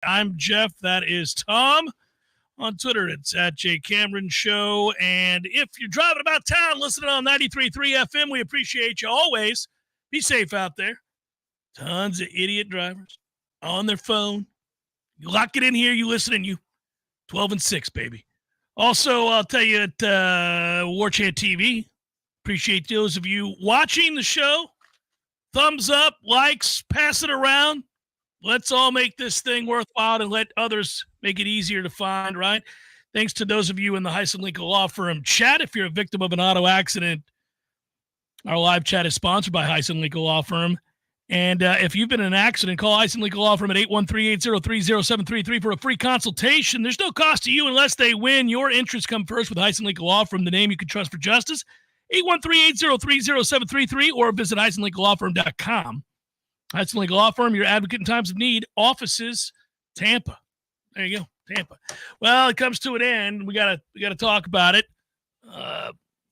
I'm Jeff. That is Tom. On Twitter, it's at @JCameronShow. And if you're driving about town listening on 93.3 FM, we appreciate you always. Be safe out there. Tons of idiot drivers on their phone. You lock it in here, you listening, you 12 and 6, baby. Also, I'll tell you at Warchant TV, appreciate those of you watching the show. Thumbs up, likes, pass it around. Let's all make this thing worthwhile and let others make it easier to find, right? Thanks to those of you in the Heisen-Lincoln Law Firm chat. If you're a victim of an auto accident, our live chat is sponsored by Heisen-Lincoln Law Firm. And if you've been in an accident, call Heisen-Lincoln Law Firm at 813-803-0733 for a free consultation. There's no cost to you unless they win. Your interests come first with Heisen-Lincoln Law Firm, the name you can trust for justice. 813-803-0733 or visit HeisenLincolnLawFirm.com. Heisen-Lincoln Law Firm, your advocate in times of need. Offices, Tampa. There you go, Tampa. Well, it comes to an end. We gotta talk about it.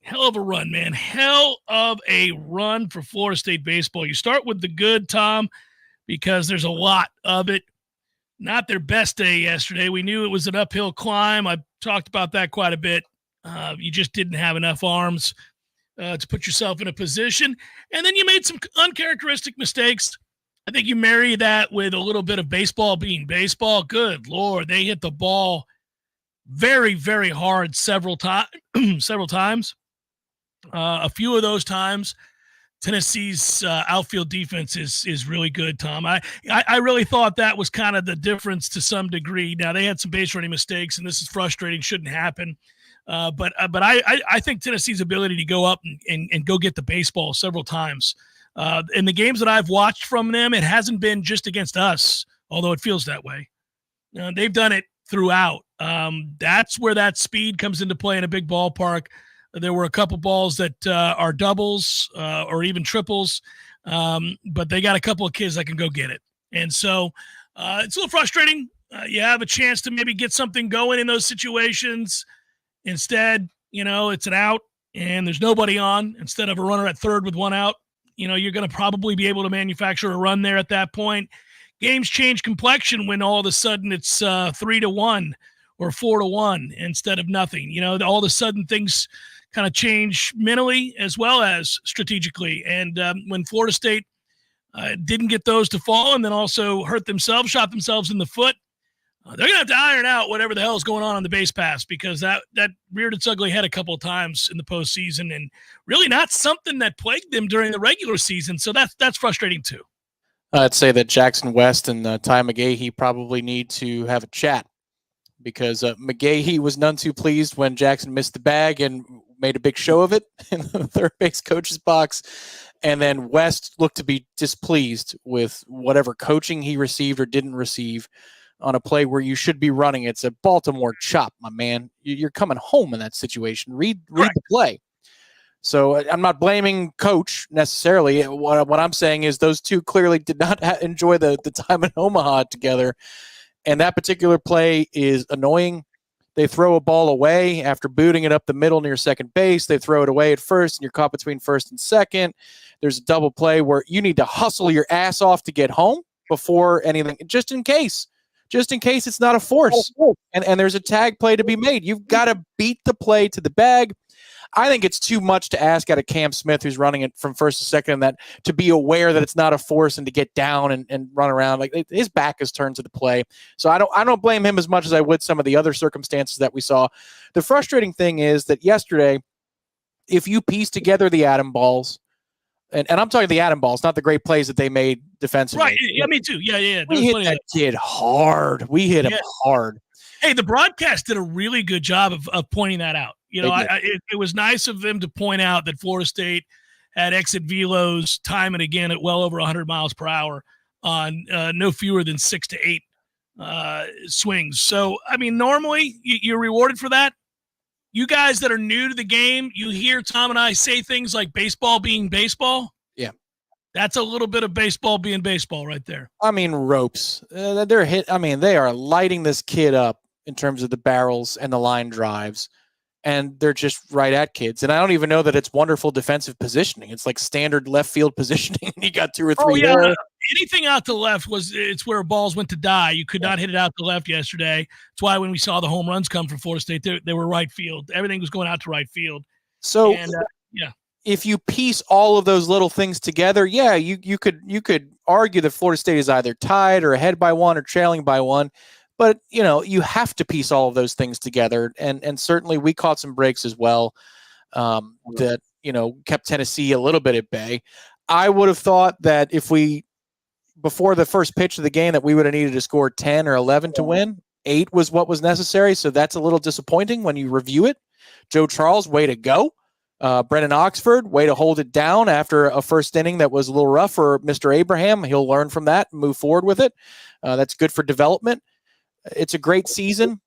Hell of a run, man. Hell of a run for Florida State baseball. You start with the good, Tom, because there's a lot of it. Not their best day yesterday. We knew it was an uphill climb. I talked about that quite a bit. You just didn't have enough arms to put yourself in a position. And then you made some uncharacteristic mistakes. I think you marry that with a little bit of baseball being baseball. Good Lord, they hit the ball very, very hard several times. A few of those times, Tennessee's outfield defense is really good, Tom. I really thought that was kind of the difference to some degree. Now, they had some base running mistakes, and this is frustrating, shouldn't happen. But I think Tennessee's ability to go up and go get the baseball several times. In the games that I've watched from them, it hasn't been just against us, although it feels that way. They've done it throughout. That's where that speed comes into play in a big ballpark. There were a couple balls that are doubles or even triples, but they got a couple of kids that can go get it. And so it's a little frustrating. You have a chance to maybe get something going in those situations. Instead, it's an out and there's nobody on. Instead of a runner at third with one out, you're going to probably be able to manufacture a run there at that point. Games change complexion when all of a sudden it's 3-1 or 4-1 instead of nothing. All of a sudden things kind of change mentally as well as strategically. And when Florida State didn't get those to fall and then also hurt themselves, shot themselves in the foot, they're going to have to iron out whatever the hell is going on the base pass, because that reared its ugly head a couple of times in the postseason and really not something that plagued them during the regular season. So that's frustrating too. I'd say that Jackson West and Ty McGahee probably need to have a chat, because McGahee was none too pleased when Jackson missed the bag and made a big show of it in the third base coach's box. And then West looked to be displeased with whatever coaching he received or didn't receive on a play where you should be running. It's a Baltimore chop, my man. You're coming home in that situation. Read the play. So I'm not blaming coach necessarily. What I'm saying is those two clearly did not enjoy the time in Omaha together. And that particular play is annoying. They throw a ball away after booting it up the middle near second base. They throw it away at first, and you're caught between first and second. There's a double play where you need to hustle your ass off to get home before anything, just in case it's not a force. And there's a tag play to be made. You've got to beat the play to the bag. I think it's too much to ask out of Cam Smith, who's running it from first to second, that to be aware that it's not a force and to get down and run around. Like, his back is turned to the play. So I don't blame him as much as I would some of the other circumstances that we saw. The frustrating thing is that yesterday, if you piece together the atom balls, and I'm talking the atom balls, not the great plays that they made defensively. Right. Yeah, me too. Yeah. We hit that kid hard. We hit him hard. Hey, the broadcast did a really good job of pointing that out. It was nice of them to point out that Florida State had exit velos time and again at well over 100 miles per hour on no fewer than 6 to 8 swings. So, normally you're rewarded for that. You guys that are new to the game, you hear Tom and I say things like baseball being baseball. Yeah. That's a little bit of baseball being baseball right there. Ropes. They're hit. They are lighting this kid up in terms of the barrels and the line drives. and they're just right at kids. And I don't even know that it's wonderful defensive positioning. It's like standard left field positioning. You got 2 or 3 there. Anything out to the left it's where balls went to die. You could not hit it out to the left yesterday. That's why when we saw the home runs come from Florida State, they were right field. Everything was going out to right field. So if you piece all of those little things together, you could argue that Florida State is either tied or ahead by 1 or trailing by 1. But, you have to piece all of those things together. And certainly we caught some breaks as well that, kept Tennessee a little bit at bay. I would have thought that before the first pitch of the game, that we would have needed to score 10 or 11 to win. 8 was what was necessary. So that's a little disappointing when you review it. Joe Charles, way to go. Brennan Oxford, way to hold it down after a first inning that was a little rough for Mr. Abraham. He'll learn from that and move forward with it. That's good for development. It's a great season.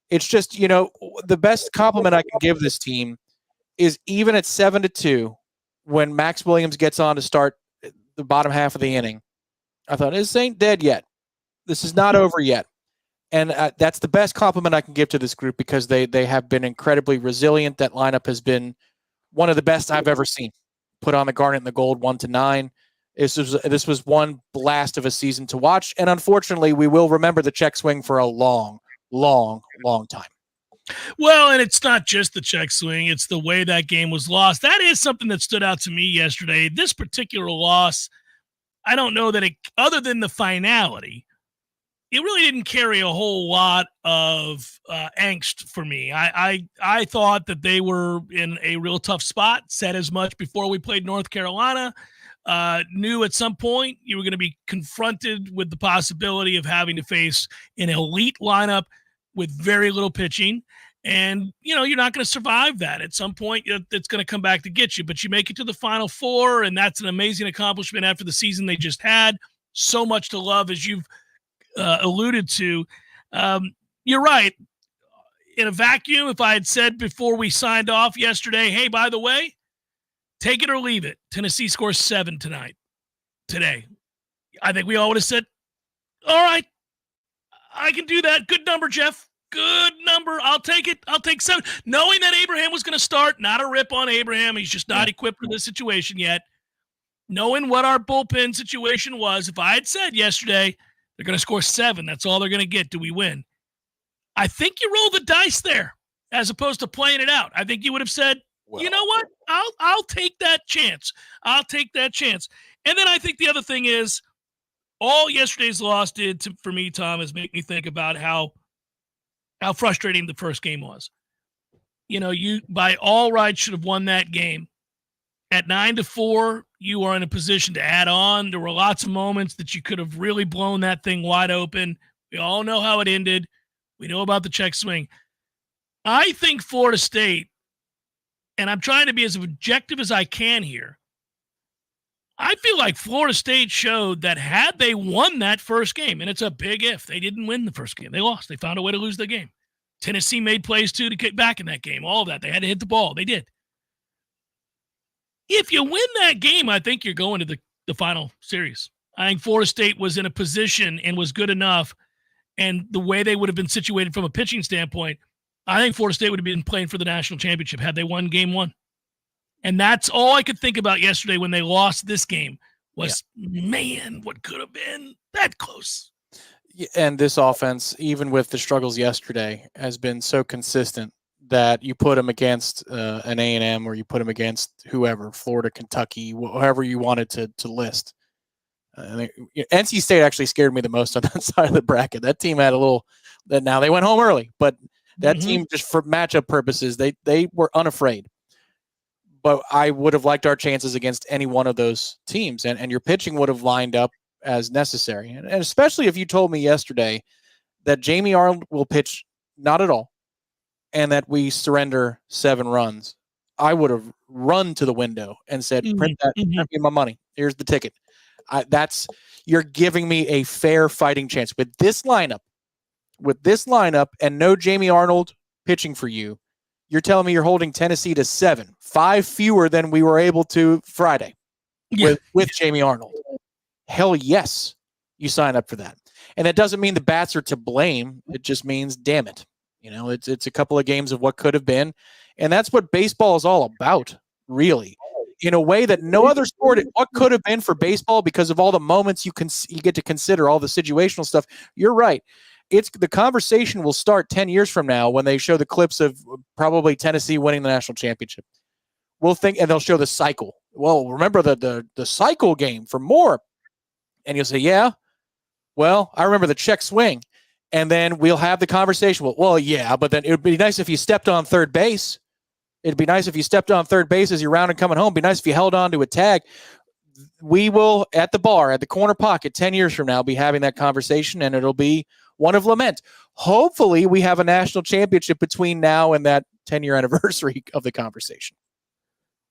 It's just, the best compliment I can give this team is even at 7-2, when Max Williams gets on to start the bottom half of the inning, I thought, this ain't dead yet. This is not over yet. And that's the best compliment I can give to this group, because they have been incredibly resilient. That lineup has been one of the best I've ever seen. Put on the garnet and the gold 1-9. This was one blast of a season to watch. And unfortunately, we will remember the check swing for a long, long, long time. Well, and it's not just the check swing. It's the way that game was lost. That is something that stood out to me yesterday. This particular loss, I don't know that other than the finality, it really didn't carry a whole lot of angst for me. I thought that they were in a real tough spot, said as much before we played North Carolina. Knew at some point you were going to be confronted with the possibility of having to face an elite lineup with very little pitching. And, you're not going to survive that. At some point, it's going to come back to get you. But you make it to the Final Four, and that's an amazing accomplishment after the season they just had. So much to love, as you've alluded to. You're right. In a vacuum, if I had said before we signed off yesterday, hey, by the way, take it or leave it, Tennessee scores 7 today, I think we all would have said, all right, I can do that. Good number, Jeff. Good number. I'll take it. I'll take 7. Knowing that Abraham was going to start, not a rip on Abraham. He's just not equipped for this situation yet. Knowing what our bullpen situation was, if I had said yesterday, they're going to score 7, that's all they're going to get. Do we win? I think you roll the dice there as opposed to playing it out. I think you would have said, you know what? I'll take that chance. I'll take that chance. And then I think the other thing is, all yesterday's loss did for me, Tom, is make me think about how frustrating the first game was. You by all rights should have won that game. At 9-4, you are in a position to add on. There were lots of moments that you could have really blown that thing wide open. We all know how it ended. We know about the check swing. I think Florida State, and I'm trying to be as objective as I can here, I feel like Florida State showed that had they won that first game, and it's a big if, they didn't win the first game. They lost. They found a way to lose the game. Tennessee made plays, too, to get back in that game. All of that. They had to hit the ball. They did. If you win that game, I think you're going to the final series. I think Florida State was in a position and was good enough, and the way they would have been situated from a pitching standpoint, I think Florida State would have been playing for the national championship had they won game 1. And that's all I could think about yesterday when they lost this game was, man, what could have been that close. And this offense, even with the struggles yesterday, has been so consistent that you put them against an A&M, or you put them against whoever, Florida, Kentucky, whoever you wanted to list. NC State actually scared me the most on that side of the bracket. That team had now they went home early, but that team, just for matchup purposes, they were unafraid. But I would have liked our chances against any one of those teams, and your pitching would have lined up as necessary. And especially if you told me yesterday that Jamie Arnold will pitch not at all, and that we surrender 7 runs, I would have run to the window and said, print me my money. Here's the ticket. You're giving me a fair fighting chance. With this lineup and no Jamie Arnold pitching for you, you're telling me you're holding Tennessee to 7, 5 fewer than we were able to Friday with Jamie Arnold. Hell yes, you sign up for that. And that doesn't mean the bats are to blame. It just means, damn it. It's a couple of games of what could have been. And that's what baseball is all about, really, in a way that no other sport. What could have been for baseball, because of all the moments you get to consider, all the situational stuff. You're right. It's the conversation will start 10 years from now when they show the clips of probably Tennessee winning the national championship. We'll think, and they'll show the cycle. Well, remember the cycle game for more. And you'll say, yeah, well, I remember the check swing. And then we'll have the conversation. Well, yeah, but then it would be nice if you stepped on third base. It'd be nice if you stepped on third base as you're rounding coming home. It'd be nice if you held on to a tag. We will, at the bar, at the corner pocket, 10 years from now, be having that conversation, and it'll be one of lament. Hopefully, we have a national championship between now and that 10-year anniversary of the conversation.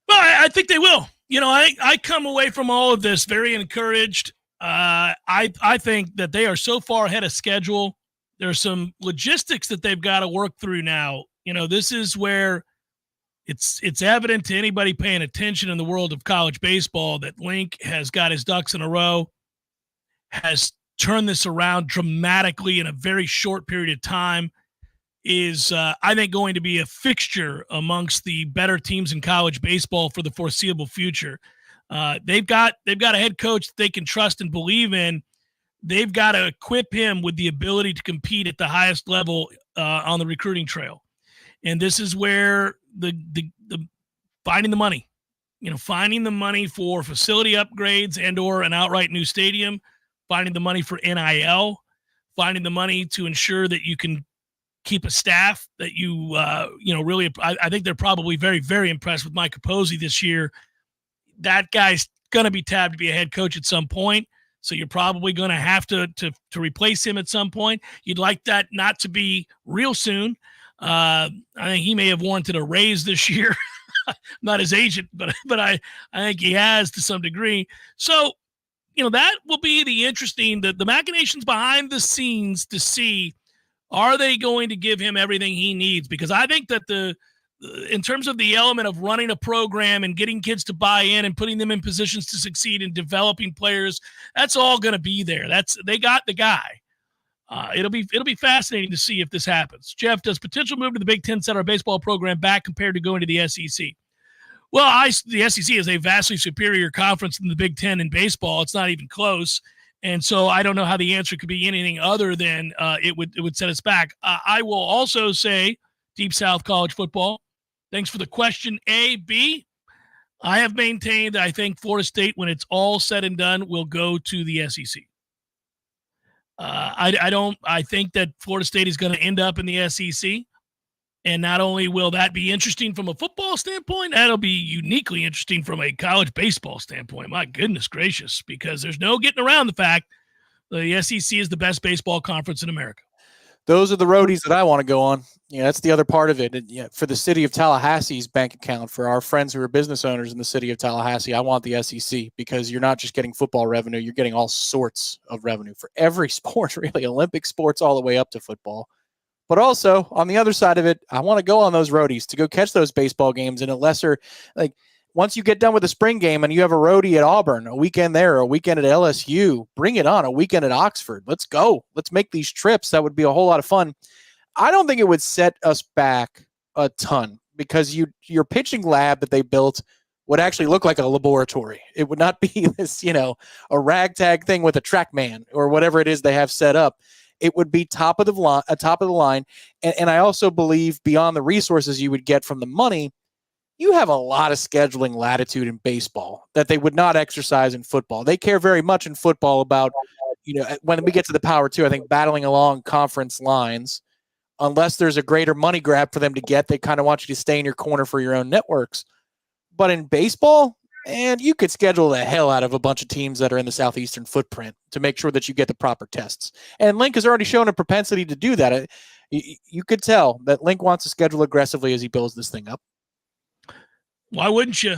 Well, I think they will. I come away from all of this very encouraged. I think that they are so far ahead of schedule. There's some logistics that they've got to work through now. This is where it's evident to anybody paying attention in the world of college baseball that Link has got his ducks in a row, has turned this around dramatically in a very short period of time, is, I think, going to be a fixture amongst the better teams in college baseball for the foreseeable future. They've got a head coach that they can trust and believe in. They've got to equip him with the ability to compete at the highest level on the recruiting trail. And this is where the finding the money, finding the money for facility upgrades and or an outright new stadium, finding the money for NIL, finding the money to ensure that you can keep a staff that you really. I think they're probably very, very impressed with Mike Capozzi this year. That guy's going to be tabbed to be a head coach at some point. So you're probably going to have to replace him at some point. You'd like that not to be real soon. I think he may have warranted a raise this year. Not his agent, but I think he has to some degree. So, that will be the machinations behind the scenes to see, are they going to give him everything he needs? Because I think that in terms of the element of running a program and getting kids to buy in and putting them in positions to succeed and developing players, that's all going to be there. They got the guy. It'll be fascinating to see if this happens. Jeff, does potential move to the Big Ten set our baseball program back compared to going to the SEC? Well, the SEC is a vastly superior conference than the Big Ten in baseball. It's not even close. And so I don't know how the answer could be anything other than it would set us back. I will also say Deep South college football. Thanks for the question, A. B, I have maintained that I think Florida State, when it's all said and done, will go to the SEC. I think that Florida State is going to end up in the SEC. And not only will that be interesting from a football standpoint, that'll be uniquely interesting from a college baseball standpoint. My goodness gracious, because there's no getting around the fact the SEC is the best baseball conference in America. Those are the roadies that I want to go on. That's the other part of it. And, for the city of Tallahassee's bank account, for our friends who are business owners in the city of Tallahassee, I want the SEC, because you're not just getting football revenue, you're getting all sorts of revenue for every sport, really, Olympic sports all the way up to football. But also, on the other side of it, I want to go on those roadies to go catch those baseball games in a lesser, once you get done with the spring game and you have a roadie at Auburn, a weekend there, a weekend at LSU, bring it on, a weekend at Oxford. Let's go. Let's make these trips. That would be a whole lot of fun. I don't think it would set us back a ton, because your pitching lab that they built would actually look like a laboratory. It would not be this, a ragtag thing with a TrackMan or whatever it is they have set up. It would be top of the line. And I also believe, beyond the resources you would get from the money, you have a lot of scheduling latitude in baseball that they would not exercise in football. They care very much in football about, when we get to the Power 2, I think battling along conference lines, unless there's a greater money grab for them to get, they kind of want you to stay in your corner for your own networks. But in baseball, and you could schedule the hell out of a bunch of teams that are in the Southeastern footprint to make sure that you get the proper tests. And Link has already shown a propensity to do that. You could tell that Link wants to schedule aggressively as he builds this thing up. Why wouldn't you?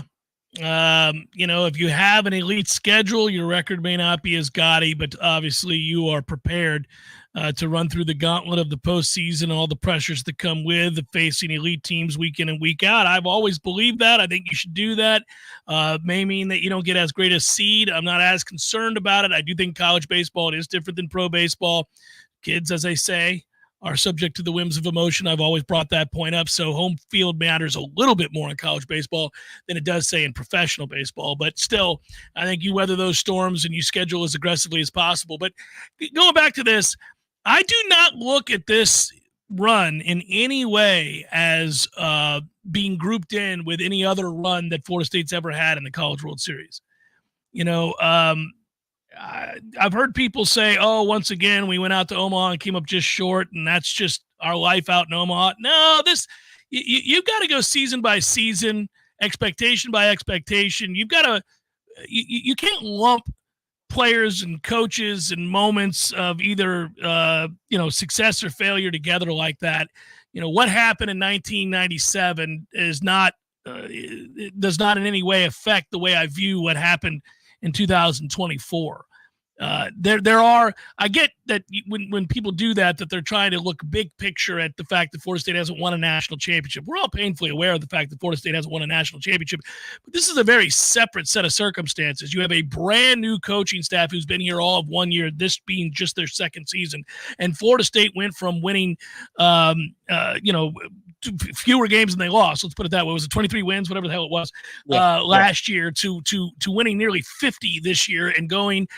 If you have an elite schedule, your record may not be as gaudy, but obviously you are prepared to run through the gauntlet of the postseason, all the pressures that come with facing elite teams week in and week out. I've always believed that. I think you should do that. May mean that you don't get as great a seed. I'm not as concerned about it. I do think college baseball, it is different than pro baseball. Kids, as I say, are subject to the whims of emotion. I've always brought that point up. So home field matters a little bit more in college baseball than it does, say, in professional baseball. But still, I think you weather those storms and you schedule as aggressively as possible. But going back to this, I do not look at this run in any way as being grouped in with any other run that Florida State's ever had in the College World Series. You know, I've heard people say, oh, once again, we went out to Omaha and came up just short, and that's just our life out in Omaha. No, you've got to go season by season, expectation by expectation. You've got to you can't lump players and coaches and moments of either success or failure together like that. You know, what happened in 1997 is not it does not in any way affect the way I view what happened in 2024. There are, I get that when people do that they're trying to look big picture at the fact that Florida State hasn't won a national championship. We're all painfully aware of the fact that Florida State hasn't won a national championship, but this is a very separate set of circumstances. You have a brand new coaching staff who's been here all of 1 year, this being just their second season. And Florida State went from winning, fewer games than they lost. Let's put it that way. Was it 23 wins, whatever the hell it was, last year to winning nearly 50 this year and going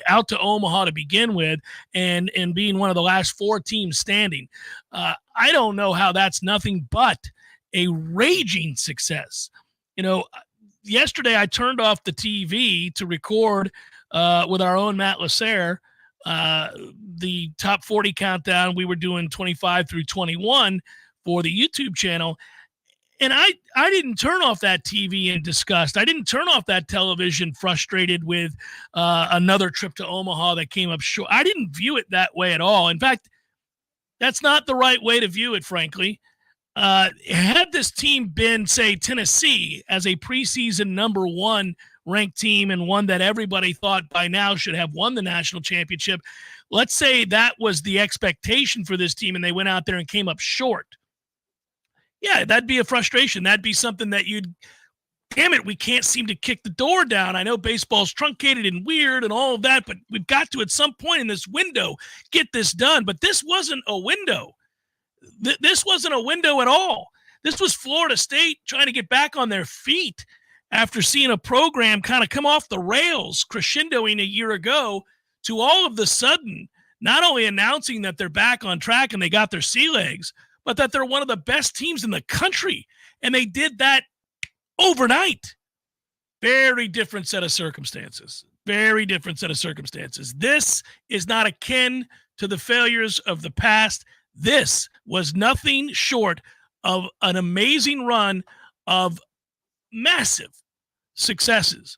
out to Omaha to begin with and being one of the last 4 teams standing. I don't know how that's nothing but a raging success. You know, yesterday I turned off the TV to record with our own Matt Lasser the top 40 countdown. We were doing 25 through 21 for the YouTube channel. And I didn't turn off that TV in disgust. I didn't turn off that television frustrated with another trip to Omaha that came up short. I didn't view it that way at all. In fact, that's not the right way to view it, frankly. Had this team been, say, Tennessee as a preseason number 1 ranked team and one that everybody thought by now should have won the national championship, let's say that was the expectation for this team and they went out there and came up short. Yeah, that'd be a frustration. That'd be something that damn it, we can't seem to kick the door down. I know baseball's truncated and weird and all of that, but we've got to, at some point in this window, get this done. But this wasn't a window. This wasn't a window at all. This was Florida State trying to get back on their feet after seeing a program kind of come off the rails, crescendoing a year ago, to all of the sudden, not only announcing that they're back on track and they got their sea legs, but that they're one of the best teams in the country. And they did that overnight. Very different set of circumstances. Very different set of circumstances. This is not akin to the failures of the past. This was nothing short of an amazing run of massive successes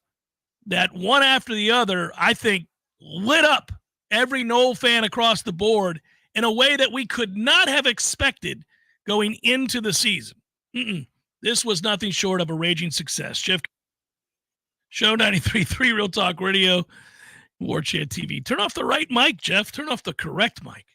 that one after the other, I think, lit up every Nole fan across the board in a way that we could not have expected going into the season. This was nothing short of a raging success. Jeff, Show 93.3 Real Talk Radio, Warchant TV. Turn off the right mic, Jeff. Turn off the correct mic.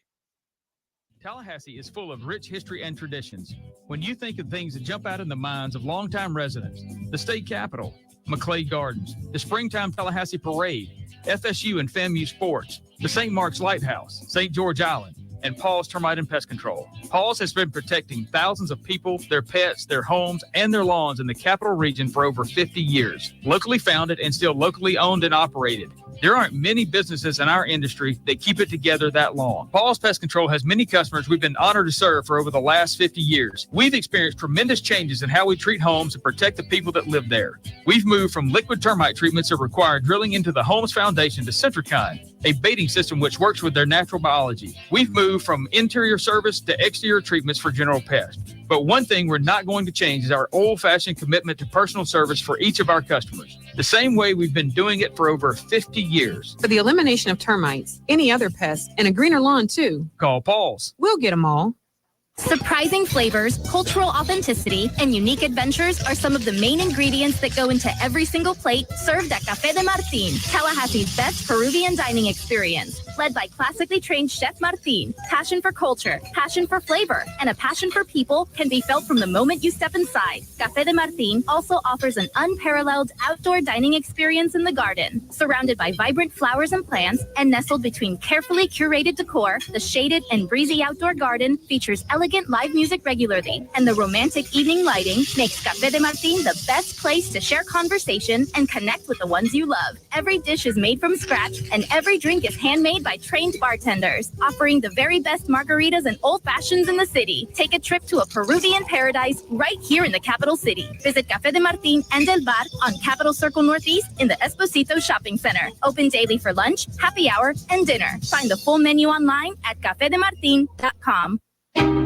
Tallahassee is full of rich history and traditions. When you think of things that jump out in the minds of longtime residents, the state capitol, McClay Gardens, the Springtime Tallahassee Parade, FSU and FAMU Sports, the St. Mark's Lighthouse, St. George Island, and Paul's Termite and Pest Control. Paul's has been protecting thousands of people, their pets, their homes, and their lawns in the capital region for over 50 years. Locally founded and still locally owned and operated. There aren't many businesses in our industry that keep it together that long. Paul's Pest Control has many customers we've been honored to serve for over the last 50 years. We've experienced tremendous changes in how we treat homes and protect the people that live there. We've moved from liquid termite treatments that require drilling into the home's foundation to Centricon, a baiting system which works with their natural biology. We've moved from interior service to exterior treatments for general pests. But one thing we're not going to change is our old-fashioned commitment to personal service for each of our customers, the same way we've been doing it for over 50 years. For the elimination of termites, any other pests, and a greener lawn, too. Call Paul's. We'll get them all. Surprising flavors, cultural authenticity, and unique adventures are some of the main ingredients that go into every single plate served at Café de Martín, Tallahassee's best Peruvian dining experience. Led by classically trained Chef Martín, passion for culture, passion for flavor, and a passion for people can be felt from the moment you step inside. Café de Martín also offers an unparalleled outdoor dining experience in the garden. Surrounded by vibrant flowers and plants and nestled between carefully curated decor, the shaded and breezy outdoor garden features elegant live music regularly, and the romantic evening lighting makes Café de Martín the best place to share conversation and connect with the ones you love. Every dish is made from scratch, and every drink is handmade by trained bartenders, offering the very best margaritas and old fashions in the city. Take a trip to a Peruvian paradise right here in the capital city. Visit Café de Martín and El Bar on Capitol Circle Northeast in the Esposito Shopping Center. Open daily for lunch, happy hour, and dinner. Find the full menu online at cafedemartin.com.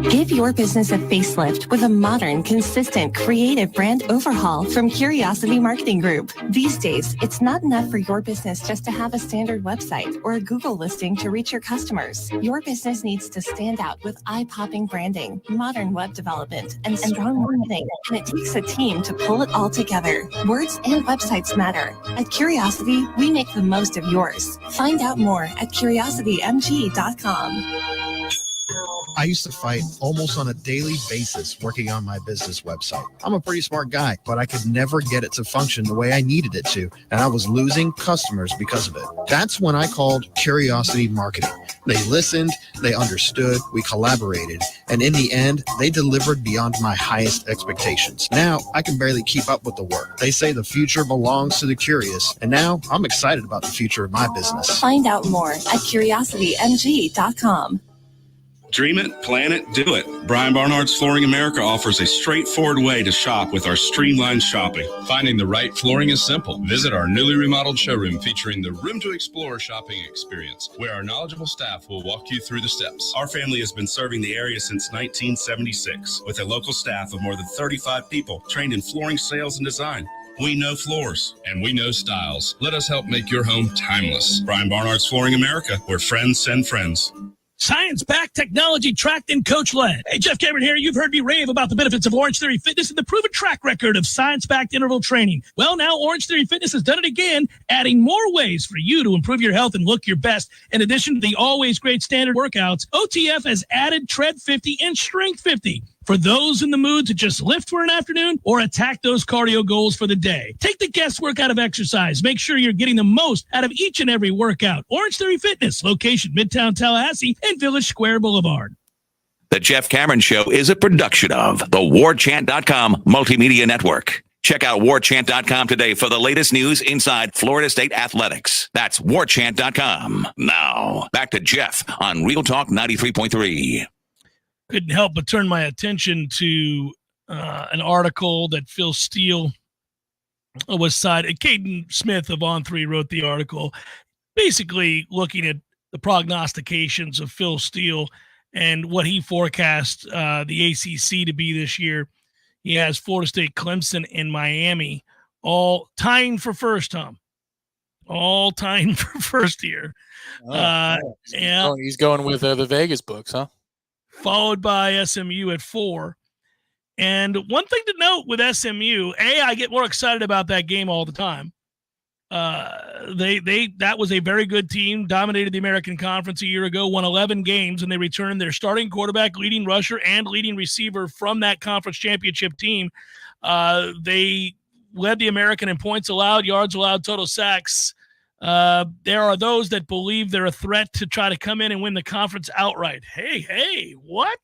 Give your business a facelift with a modern, consistent, creative brand overhaul from Curiosity Marketing Group. These days, it's not enough for your business just to have a standard website or a Google listing to reach your customers. Your business needs to stand out with eye-popping branding, modern web development, and strong marketing. And it takes a team to pull it all together. Words and websites matter. At Curiosity, we make the most of yours. Find out more at curiositymg.com. I used to fight almost on a daily basis working on my business website. I'm a pretty smart guy, but I could never get it to function the way I needed it to, and I was losing customers because of it. That's when I called Curiosity Marketing. They listened, they understood, we collaborated, and in the end, they delivered beyond my highest expectations. Now, I can barely keep up with the work. They say the future belongs to the curious, and now I'm excited about the future of my business. Find out more at curiositymg.com. Dream it, plan it, do it. Brian Barnard's Flooring America offers a straightforward way to shop with our streamlined shopping. Finding the right flooring is simple. Visit our newly remodeled showroom featuring the Room to Explore shopping experience, where our knowledgeable staff will walk you through the steps. Our family has been serving the area since 1976 with a local staff of more than 35 people trained in flooring sales and design. We know floors. And we know styles. Let us help make your home timeless. Brian Barnard's Flooring America, where friends send friends. Science-backed, technology-tracked, and coach-led. Hey, Jeff Cameron here. You've heard me rave about the benefits of Orange Theory Fitness and the proven track record of science-backed interval training. Well, now Orange Theory Fitness has done it again, adding more ways for you to improve your health and look your best. In addition to the always great standard workouts, OTF has added Tread 50 and Strength 50 for those in the mood to just lift for an afternoon or attack those cardio goals for the day. Take the guesswork out of exercise. Make sure you're getting the most out of each and every workout. Orange Theory Fitness, location Midtown Tallahassee and Village Square Boulevard. The Jeff Cameron Show is a production of the Warchant.com Multimedia Network. Check out Warchant.com today for the latest news inside Florida State athletics. That's Warchant.com. Now, back to Jeff on Real Talk 93.3. Couldn't help but turn my attention to an article that Phil Steele was cited. Caden Smith of On3 wrote the article, basically looking at the prognostications of Phil Steele and what he forecast the ACC to be this year. He has Florida State, Clemson, and Miami all tying for first, Tom. All tying for first here. Yeah, he's going with the Vegas books, huh? Followed by SMU at 4. And one thing to note with SMU, I get more excited about that game all the time. That was a very good team, dominated the American Conference a year ago, won 11 games, and they returned their starting quarterback, leading rusher, and leading receiver from that conference championship team. They led the American in points allowed, yards allowed, total sacks. There are those that believe they're a threat to try to come in and win the conference outright. Hey, what?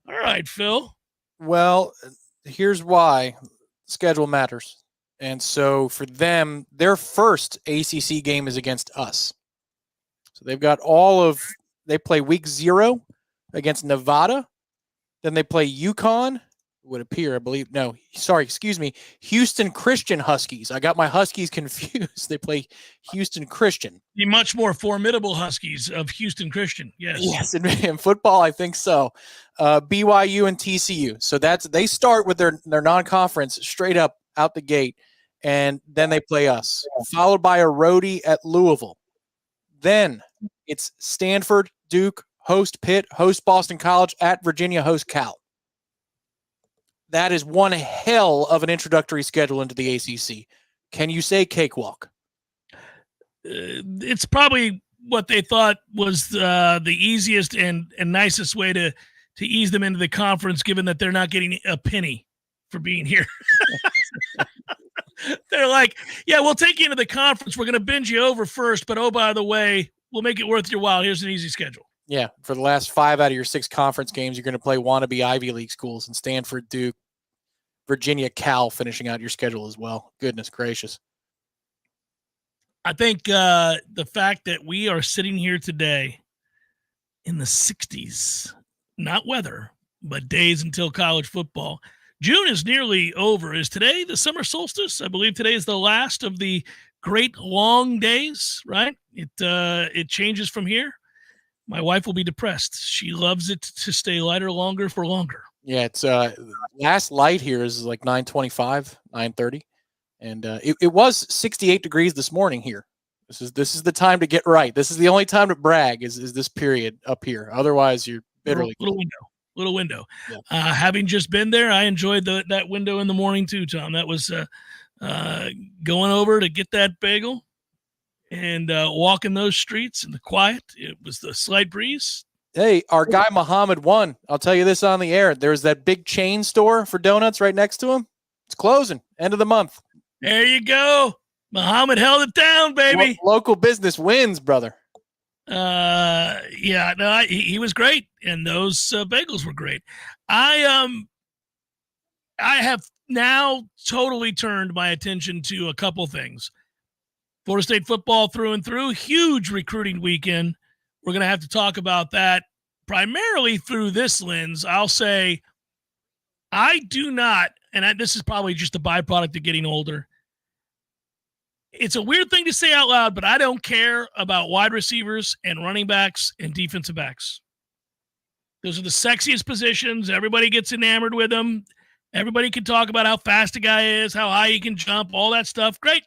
All right, Phil. Well, here's why. Schedule matters. And so for them, their first ACC game is against us. So they've got they play week 0 against Nevada. Then they play UConn. Would appear, I believe. No, sorry, excuse me. Houston Christian Huskies. I got my Huskies confused. They play Houston Christian. The much more formidable Huskies of Houston Christian. Yes. Yes, in football, I think so. BYU and TCU. So they start with their non-conference straight up out the gate, and then they play us, followed by a roadie at Louisville. Then it's Stanford, Duke, host Pitt, host Boston College, at Virginia, host Cal. That is one hell of an introductory schedule into the ACC. Can you say cakewalk? It's probably what they thought was the easiest and nicest way to ease them into the conference, given that they're not getting a penny for being here. They're like, yeah, we'll take you into the conference. We're going to bend you over first, but oh, by the way, we'll make it worth your while. Here's an easy schedule. Yeah, for the last 5 out of your 6 conference games, you're going to play wannabe Ivy League schools, and Stanford, Duke, Virginia, Cal finishing out your schedule as well. Goodness gracious. I think the fact that we are sitting here today in the 60s, not weather, but days until college football. June is nearly over. Is today the summer solstice? I believe today is the last of the great long days, right? It changes from here. My wife will be depressed. She loves it to stay lighter longer for longer. Yeah, it's last light here is like 9:25, 9:30. And it was 68 degrees this morning here. This is the time to get right. This is the only time to brag is this period up here. Otherwise, you're bitterly little window. Yeah. Having just been there, I enjoyed that window in the morning too, Tom. That was going over to get that bagel and walking those streets in the quiet. It was the slight breeze. Hey, our guy Muhammad won. I'll tell you this on the air. There's that big chain store for donuts right next to him. It's closing. End of the month. There you go. Muhammad held it down, baby. Local business wins, brother. Yeah, no, he was great, and those bagels were great. I have now totally turned my attention to a couple things. Florida State football through and through, huge recruiting weekend. We're going to have to talk about that primarily through this lens. I'll say I do not, and this is probably just a byproduct of getting older. It's a weird thing to say out loud, but I don't care about wide receivers and running backs and defensive backs. Those are the sexiest positions. Everybody gets enamored with them. Everybody can talk about how fast a guy is, how high he can jump, all that stuff. Great.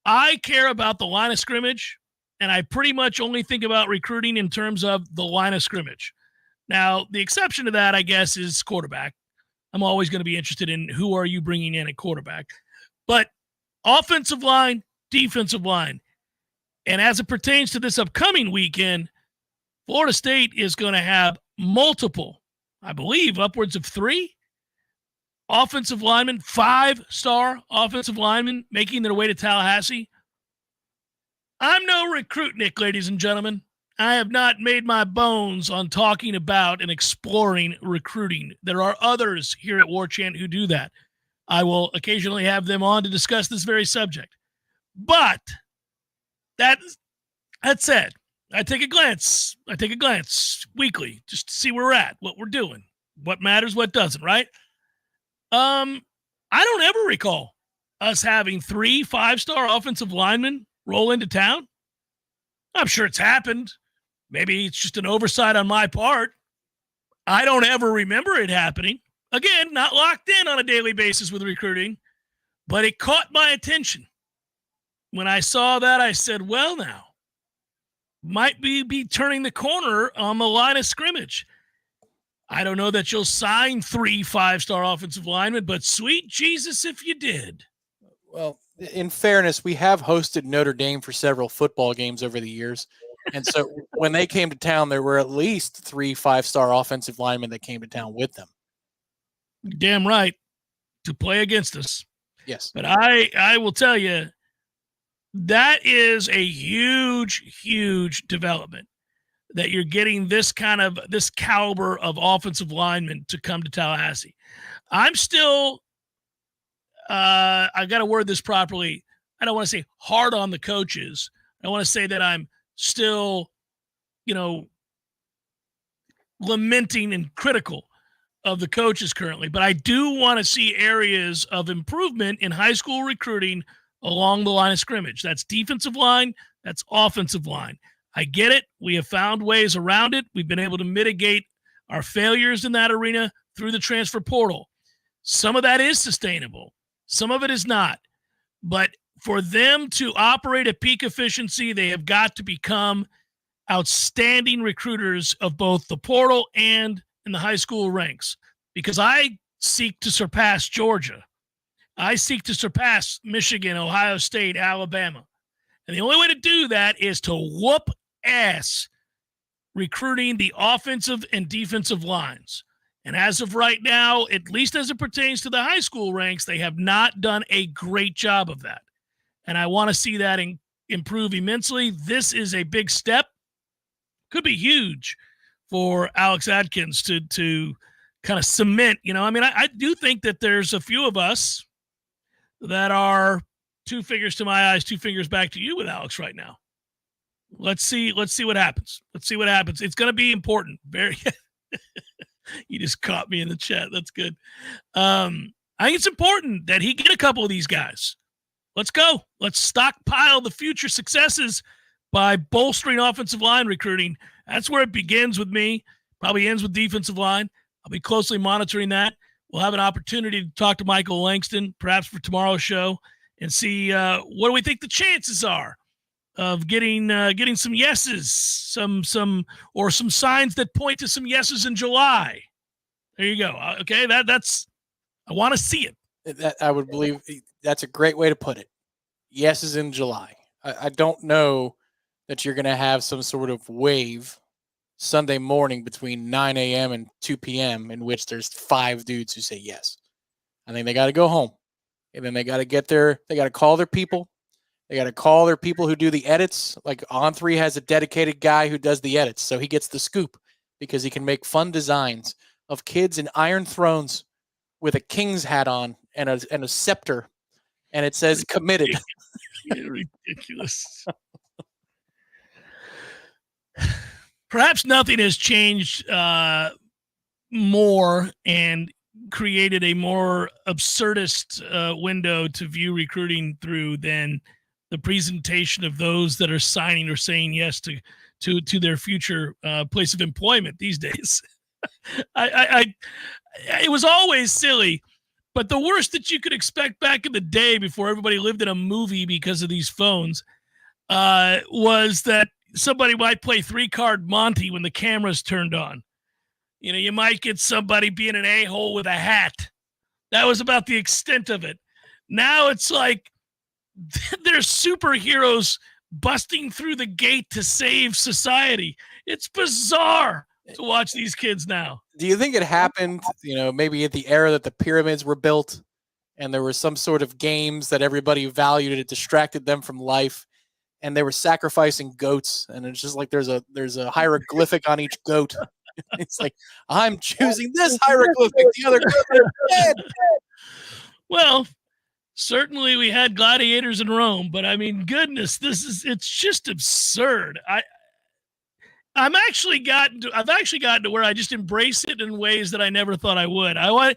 I care about the line of scrimmage, and I pretty much only think about recruiting in terms of the line of scrimmage. Now, the exception to that, I guess, is quarterback. I'm always going to be interested in who are you bringing in at quarterback. But offensive line, defensive line. And as it pertains to this upcoming weekend, Florida State is going to have multiple, I believe, upwards of 3 offensive linemen, 5-star offensive linemen making their way to Tallahassee. I'm no recruit, Nick, ladies and gentlemen. I have not made my bones on talking about and exploring recruiting. There are others here at Warchant who do that. I will occasionally have them on to discuss this very subject. But that said, I take a glance weekly just to see where we're at, what we're doing, what matters, what doesn't, right? I don't ever recall us having 3 5-star offensive linemen roll into town. I'm sure it's happened. Maybe it's just an oversight on my part. I don't ever remember it happening. Again, not locked in on a daily basis with recruiting, but it caught my attention. When I saw that, I said, well, now, might be turning the corner on the line of scrimmage. I don't know that you'll sign 3 5-star offensive linemen, but sweet Jesus if you did. Well, in fairness, we have hosted Notre Dame for several football games over the years. And so when they came to town, there were at least 3 5-star offensive linemen that came to town with them. Damn right, to play against us. Yes. But I will tell you, that is a huge development that you're getting this caliber of offensive linemen to come to Tallahassee. I'm still, I've got to word this properly. I don't want to say hard on the coaches. I want to say that I'm still, lamenting and critical of the coaches currently, but I do want to see areas of improvement in high school recruiting along the line of scrimmage. That's defensive line. That's offensive line. I get it. We have found ways around it. We've been able to mitigate our failures in that arena through the transfer portal. Some of that is sustainable. Some of it is not. But for them to operate at peak efficiency, they have got to become outstanding recruiters of both the portal and in the high school ranks, because I seek to surpass Georgia. I seek to surpass Michigan, Ohio State, Alabama. And the only way to do that is to whoop ass recruiting the offensive and defensive lines. And as of right now, at least as it pertains to the high school ranks, they have not done a great job of that. And I want to see that improve immensely. This is a big step. Could be huge for Alex Atkins to kind of cement, I do think that there's a few of us that are 2 fingers to my eyes, 2 fingers back to you with Alex right now. Let's see what happens. It's going to be important. Very. You just caught me in the chat. That's good. I think it's important that he get a couple of these guys. Let's go. Let's stockpile the future successes by bolstering offensive line recruiting. That's where it begins with me. Probably ends with defensive line. I'll be closely monitoring that. We'll have an opportunity to talk to Michael Langston, perhaps for tomorrow's show, and see what do we think the chances are of getting some yeses, some signs that point to some yeses in July. There you go. Okay, that's I want to see it. That I would believe that's a great way to put it. Yeses in July. I don't know that you're going to have some sort of wave Sunday morning between 9 a.m. and 2 p.m. in which there's 5 dudes who say yes. I think they got to go home, and then they got to call their people. They got to call their people who do the edits. Like On3 has a dedicated guy who does the edits, so he gets the scoop because he can make fun designs of kids in iron thrones with a king's hat on and a scepter, and it says committed. Ridiculous. Perhaps nothing has changed more and created a more absurdist window to view recruiting through than the presentation of those that are signing or saying yes to their future place of employment these days. It was always silly, but the worst that you could expect back in the day before everybody lived in a movie because of these phones was that somebody might play 3-card Monty when the camera's turned on. You might get somebody being an a-hole with a hat. That was about the extent of it. Now it's like there's superheroes busting through the gate to save society. It's bizarre to watch these kids now. Do you think it happened, maybe at the era that the pyramids were built and there were some sort of games that everybody valued, it distracted them from life, and they were sacrificing goats, and it's just like there's a hieroglyphic on each goat. It's like, I'm choosing this hieroglyphic, the other goat are dead. Well, certainly we had gladiators in Rome, but I mean, goodness, it's just absurd. I've actually gotten to where I just embrace it in ways that I never thought I would. I'm an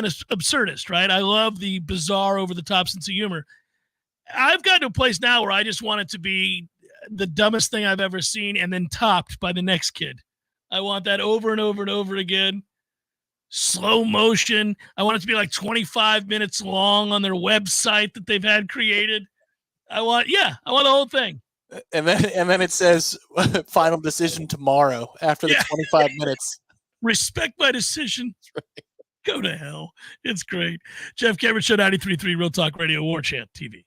absurdist, right? I love the bizarre, over the top sense of humor. I've gotten to a place now where I just want it to be the dumbest thing I've ever seen and then topped by the next kid. I want that over and over and over again. Slow motion. I want it to be like 25 minutes long on their website that they've had created. I want the whole thing. And then it says final decision tomorrow after the 25 minutes. Respect my decision. Right. Go to hell. It's great. Jeff Cameron Show, 93.3 Real Talk Radio, Warchant TV.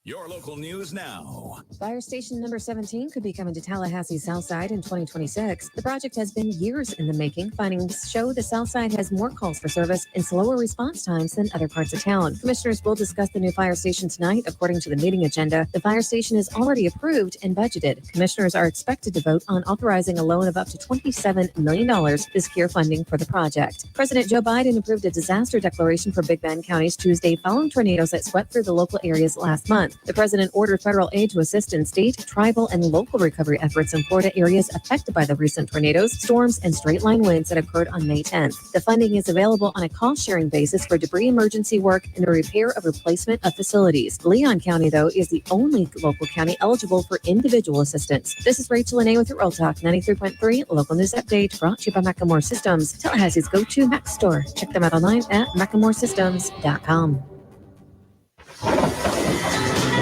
Your local news now. Fire station number 17 could be coming to Tallahassee's South Side in 2026. The project has been years in the making. Findings show the South Side has more calls for service and slower response times than other parts of town. Commissioners will discuss the new fire station tonight. According to the meeting agenda, the fire station is already approved and budgeted. Commissioners are expected to vote on authorizing a loan of up to $27 million to secure funding for the project. President Joe Biden approved a disaster declaration for Big Bend counties Tuesday following tornadoes that swept through the local areas last month. The president ordered federal aid to assist in state, tribal, and local recovery efforts in Florida areas affected by the recent tornadoes, storms, and straight-line winds that occurred on May 10th. The funding is available on a cost-sharing basis for debris emergency work and the repair of replacement of facilities. Leon County, though, is the only local county eligible for individual assistance. This is Rachel Lene with your Real Talk 93.3 Local News Update, brought to you by Macklemore Systems, Tallahassee's go-to Mac store. Check them out online at MacklemoreSystems.com.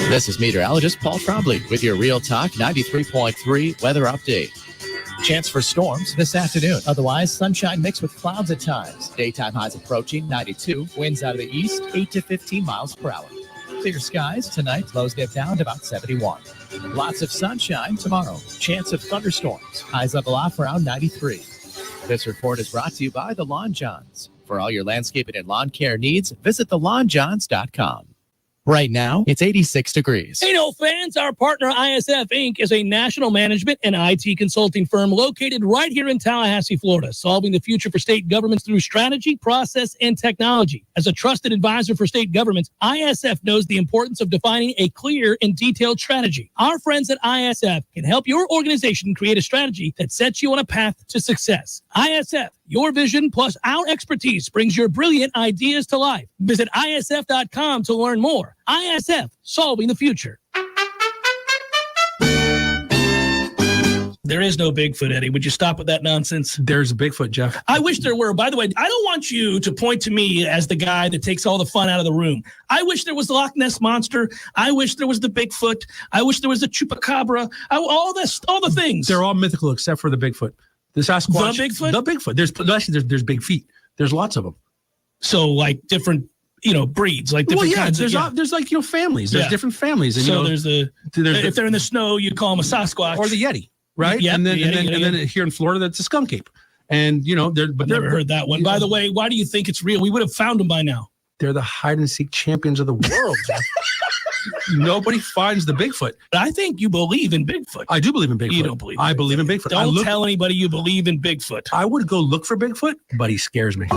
This is meteorologist Paul Trombley with your Real Talk 93.3 weather update. Chance for storms this afternoon. Otherwise, sunshine mixed with clouds at times. Daytime highs approaching 92. Winds out of the east, 8 to 15 miles per hour. Clear skies tonight. Lows dip down to about 71. Lots of sunshine tomorrow. Chance of thunderstorms. Highs level off around 93. This report is brought to you by The Lawn Johns. For all your landscaping and lawn care needs, visit thelawnjohns.com. Right now, it's 86 degrees. Hey, no fans, our partner ISF Inc. is a national management and IT consulting firm located right here in Tallahassee, Florida, solving the future for state governments through strategy, process, and technology. As a trusted advisor for state governments, ISF knows the importance of defining a clear and detailed strategy. Our friends at ISF can help your organization create a strategy that sets you on a path to success. ISF, your vision plus our expertise brings your brilliant ideas to life. Visit ISF.com to learn more. ISF, solving the future. There is no Bigfoot, Eddie. Would you stop with that nonsense? There's a Bigfoot, Jeff. I wish there were. By the way, I don't want you to point to me as the guy that takes all the fun out of the room. I wish there was the Loch Ness Monster. I wish there was the Bigfoot. I wish there was the Chupacabra. All the things. They're all mythical except for the Bigfoot. The Sasquatch. The Bigfoot? The Bigfoot. There's big feet. There's lots of them. So like different, breeds, like different kinds. There's like, families. There's different families. And, so there's if they're in the snow, you call them a Sasquatch. Or the Yeti, right? Yep, and then here in Florida, that's a skunk ape. And, but never heard that one. By the way, why do you think it's real? We would have found them by now. They're the hide and seek champions of the world. Nobody finds the Bigfoot. I think you believe in Bigfoot. I do believe in Bigfoot. You don't believe. I believe in Bigfoot. Don't tell anybody you believe in Bigfoot. I would go look for Bigfoot, but he scares me.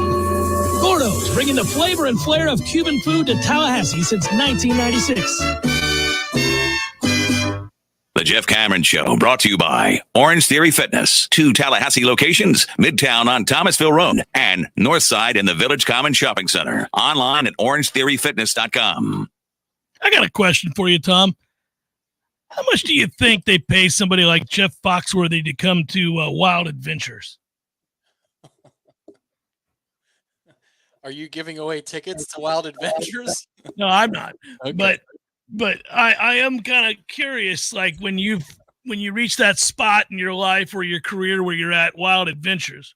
Gordo's, bringing the flavor and flair of Cuban food to Tallahassee since 1996. The Jeff Cameron Show, brought to you by Orange Theory Fitness. 2 Tallahassee locations, Midtown on Thomasville Road and Northside in the Village Common Shopping Center. Online at orangetheoryfitness.com. I got a question for you, Tom. How much do you think they pay somebody like Jeff Foxworthy to come to Wild Adventures? Are you giving away tickets to Wild Adventures? No, I'm not. Okay. But I am kind of curious, like when you reach that spot in your life or your career where you're at Wild Adventures,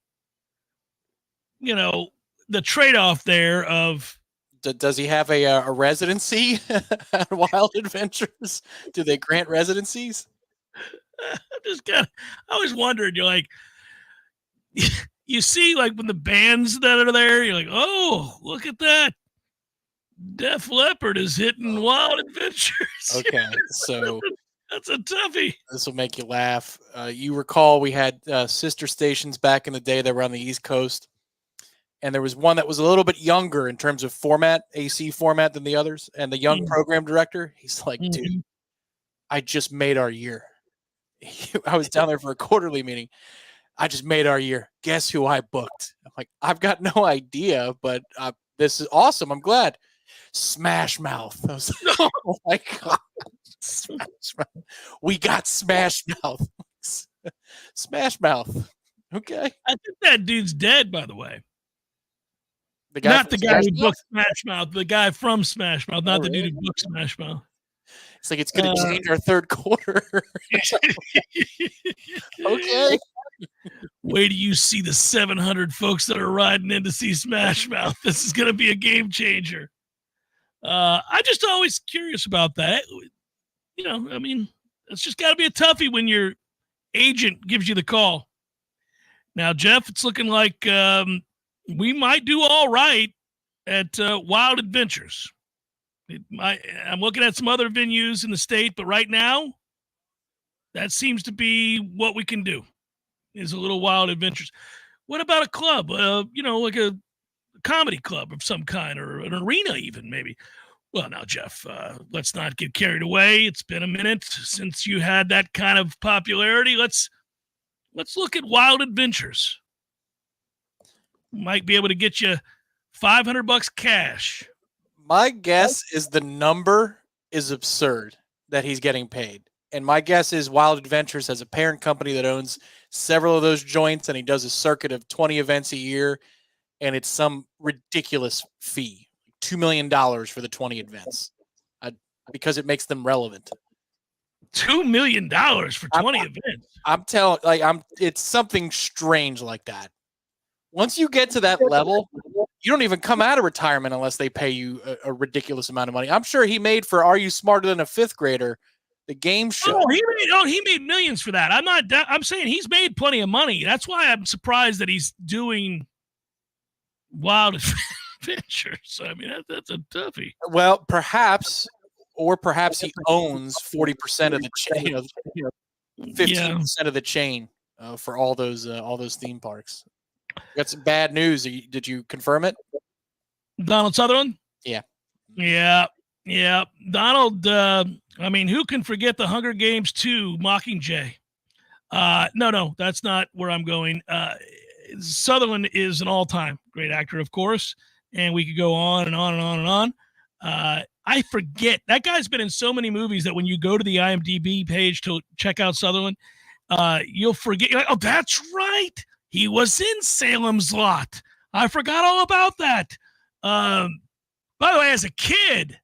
the trade-off there of does he have a residency at Wild Adventures? Do they grant residencies? I always wondered, you're like, you see, like when the bands that are there, you're like, oh, look at that. Def Leppard is hitting Wild Adventures. Okay, so that's a toughie. This will make you laugh. You recall we had sister stations back in the day that were on the East Coast. And there was one that was a little bit younger in terms of format, AC format than the others. And the young program director, he's like, dude, I just made our year. I was down there for a quarterly meeting. I just made our year. Guess who I booked? I'm like, I've got no idea, but this is awesome. I'm glad. Smash Mouth. I was like, oh my God. Smash Mouth. We got Smash Mouth. Smash Mouth. Okay. I think that dude's dead, by the way. The guy not the guy who booked Smash Mouth, the guy from Smash Mouth, not the dude who booked Smash Mouth. It's like it's going to change our third quarter. Okay. Wait till you see the 700 folks that are riding in to see Smash Mouth. This is going to be a game changer. I'm just always curious about that. It's just got to be a toughie when your agent gives you the call. Now, Jeff, it's looking like we might do all right at Wild Adventures. I'm looking at some other venues in the state, but right now, that seems to be what we can do, is a little Wild Adventures. What about a club, like a comedy club of some kind, or an arena even, maybe? Well, now, Jeff, let's not get carried away. It's been a minute since you had that kind of popularity. Let's look at Wild Adventures. Might be able to get you $500 cash. My guess is the number is absurd that he's getting paid. And my guess is Wild Adventures has a parent company that owns several of those joints, and he does a circuit of 20 events a year, and it's some ridiculous fee, $2 million for the 20 events. because it makes them relevant. $2 million for 20 events. I'm telling, it's something strange like that. Once you get to that level, you don't even come out of retirement unless they pay you a ridiculous amount of money. I'm sure he made for Are You Smarter Than a Fifth Grader, the game show. He made millions for that. I'm saying he's made plenty of money. That's why I'm surprised that he's doing Wild Adventures. I mean, that's a toughie. Well, perhaps he owns 40% of the chain, 15% of the chain for all those theme parks. Got some bad news. Did you confirm it? Donald Sutherland? Yeah. Donald, I mean, who can forget the Hunger Games 2 Mockingjay? No, that's not where I'm going. Sutherland is an all-time great actor, of course, and we could go on and on and on and on. I forget. That guy's been in so many movies that when you go to the IMDb page to check out Sutherland, you'll forget. You're like, oh, that's right. He was in Salem's Lot. I forgot all about that. By the way, as a kid,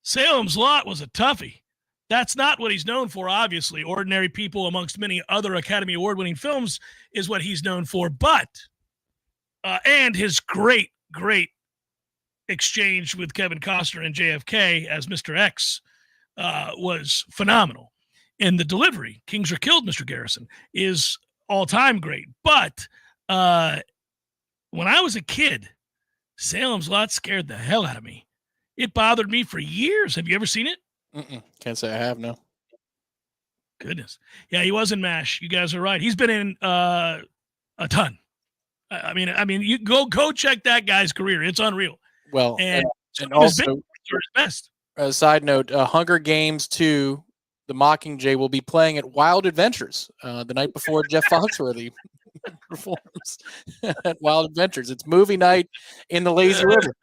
Salem's Lot was a toughie. That's not what he's known for, obviously. Ordinary People, amongst many other Academy Award-winning films, is what he's known for. But, and his great exchange with Kevin Costner and JFK as Mr. X was phenomenal. And the delivery, Kings Are Killed, Mr. Garrison, is all-time great. But when I was a kid, Salem's Lot scared the hell out of me. It bothered me for years. Have you ever seen it? Can't say I have, no. Goodness. Yeah, he was in MASH. You guys are right. He's been in a ton. I mean, you go check that guy's career. It's unreal. Well, and also also, his best. Side note, Hunger Games 2, the Mockingjay, will be playing at Wild Adventures the night before Jeff Foxworthy performs at Wild Adventures. It's movie night in the lazy river.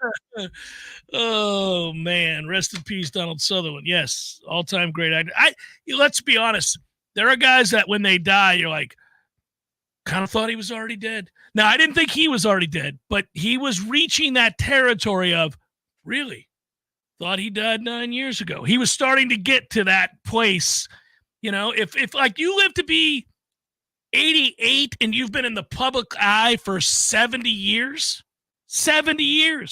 Oh, man. Rest in peace, Donald Sutherland. Yes, all-time great actor. Let's be honest. There are guys that when they die, you're like, kind of thought he was already dead. Now, I didn't think he was already dead, but he was reaching that territory of, really? Thought he died 9 years ago. He was starting to get to that place. You know, if like you live to be 88 and you've been in the public eye for 70 years,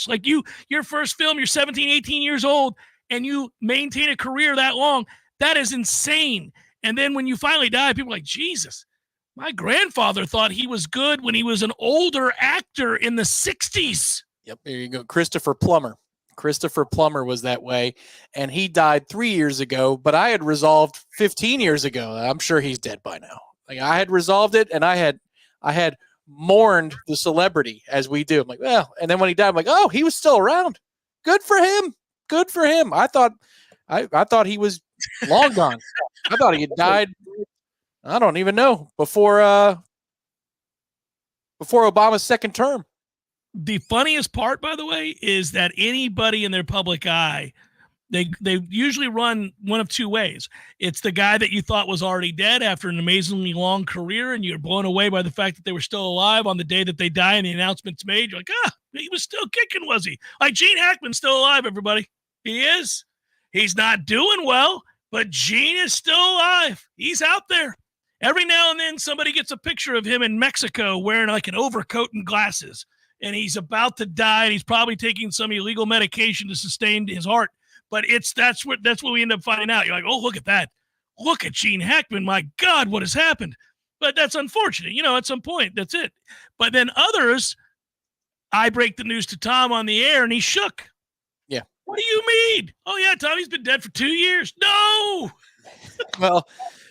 like your first film, you're 17, 18 years old and you maintain a career that long, that is insane. And then when you finally die, people are like, Jesus, my grandfather thought he was good when he was an older actor in the 60s. Yep, there you go. Christopher Plummer was that way, and he died 3 years ago, but I had resolved 15 years ago. I'm sure he's dead by now. Like, I had resolved it, and I had mourned the celebrity as we do. I'm like, well, and then when he died, I'm like, oh, he was still around. Good for him. I thought he was long gone. I thought he had died. I don't even know, before Obama's second term. The funniest part, by the way, is that anybody in their public eye, they usually run one of two ways. It's the guy that you thought was already dead after an amazingly long career, and you're blown away by the fact that they were still alive on the day that they die and the announcement's made. You're like, he was still kicking, was he? Like Gene Hackman's still alive, everybody. He is. He's not doing well, but Gene is still alive. He's out there. Every now and then somebody gets a picture of him in Mexico wearing like an overcoat and glasses, and he's about to die, and he's probably taking some illegal medication to sustain his heart. But that's what we end up finding out. You're like, oh, look at that. Look at Gene Hackman. My God, what has happened? But that's unfortunate. You know, at some point, that's it. But then others, I break the news to Tom on the air, and he's shook. Yeah. What do you mean? Oh, yeah, Tommy's been dead for 2 years. No! Well,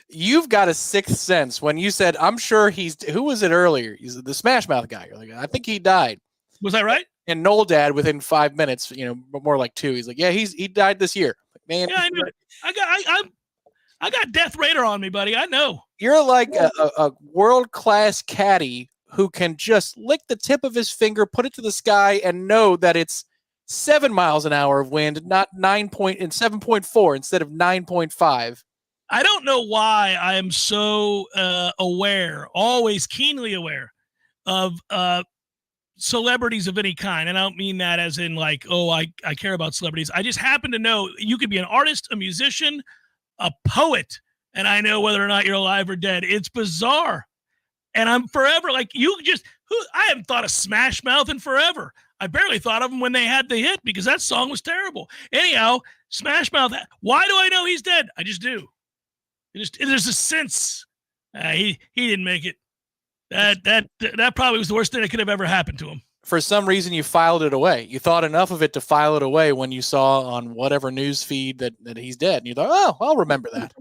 you've got a sixth sense. When you said, I'm sure who was it earlier? He's the Smash Mouth guy. You're like, I think he died. Was that right? And Noel Dad within 5 minutes, more like 2. He's like, yeah, he died this year. Like, man, yeah, I knew it. I got Death Raider on me, buddy. I know. You're like a world-class caddy who can just lick the tip of his finger, put it to the sky, and know that it's 7 miles an hour of wind, not 7.4 instead of 9.5. I don't know why I am so aware, always keenly aware of celebrities of any kind. And I don't mean that as in like, oh, I care about celebrities. I just happen to know you could be an artist, a musician, a poet, and I know whether or not you're alive or dead. It's bizarre. And I'm forever like, I haven't thought of Smash Mouth in forever. I barely thought of him when they had the hit because that song was terrible. Anyhow, Smash Mouth, why do I know he's dead? I just do. There's a sense he didn't make it. That probably was the worst thing that could have ever happened to him. For some reason, you filed it away. You thought enough of it to file it away when you saw on whatever news feed that he's dead. And you thought, oh, I'll remember that.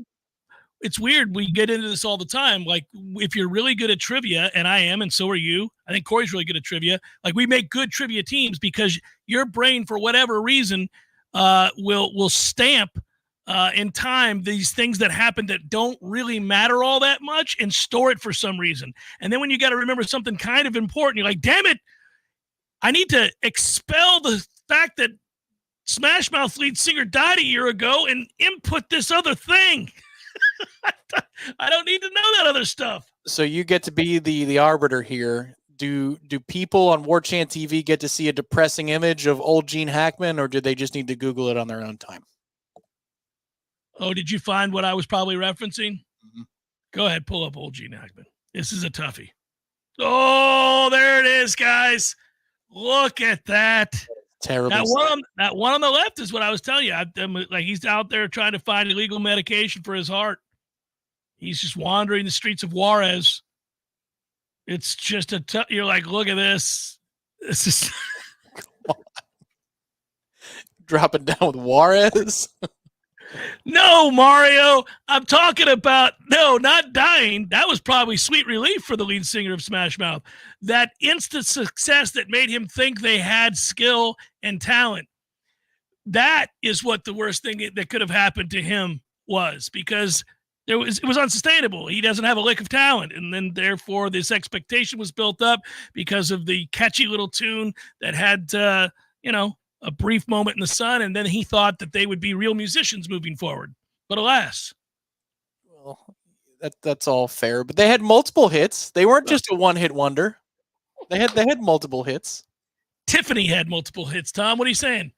It's weird. We get into this all the time. Like, if you're really good at trivia, and I am, and so are you, I think Corey's really good at trivia. Like, we make good trivia teams because your brain, for whatever reason, will stamp in time these things that happen that don't really matter all that much and store it for some reason. And then when you got to remember something kind of important, you're like, damn it, I need to expel the fact that Smash Mouth lead singer died a year ago and input this other thing. I don't need to know that other stuff. So you get to be the arbiter here. Do people on Warchant TV get to see a depressing image of old Gene Hackman, or do they just need to Google it on their own time? Oh, did you find what I was probably referencing? Mm-hmm. Go ahead, pull up old Gene Hackman. This is a toughie. Oh, there it is, guys. Look at that. Terrible. That one on the left is what I was telling you. Like, he's out there trying to find illegal medication for his heart. He's just wandering the streets of Juarez. It's just you're like, look at this. This is dropping down with Juarez. No, Mario. I'm talking about not dying. That was probably sweet relief for the lead singer of Smash Mouth. That instant success that made him think they had skill and talent. That is what the worst thing that could have happened to him was, because it was unsustainable. He doesn't have a lick of talent, and then therefore this expectation was built up because of the catchy little tune that had a brief moment in the sun, and then he thought that they would be real musicians moving forward. But alas. Well, that's all fair, but they had multiple hits. They weren't just a one-hit wonder. They had multiple hits. Tiffany had multiple hits, Tom. What are you saying?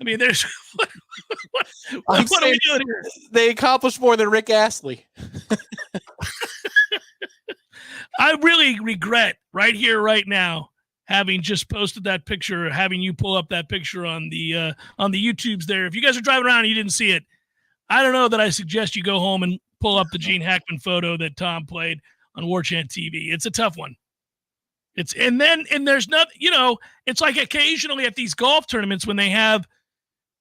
I mean, there's what are we doing here? They accomplished more than Rick Astley. I really regret right here, right now, having just posted that picture, having you pull up that picture on the YouTubes there. If you guys are driving around and you didn't see it, I don't know that I suggest you go home and pull up the Gene Hackman photo that Tom played on Warchant TV. It's a tough one. And there's not, it's like occasionally at these golf tournaments when they have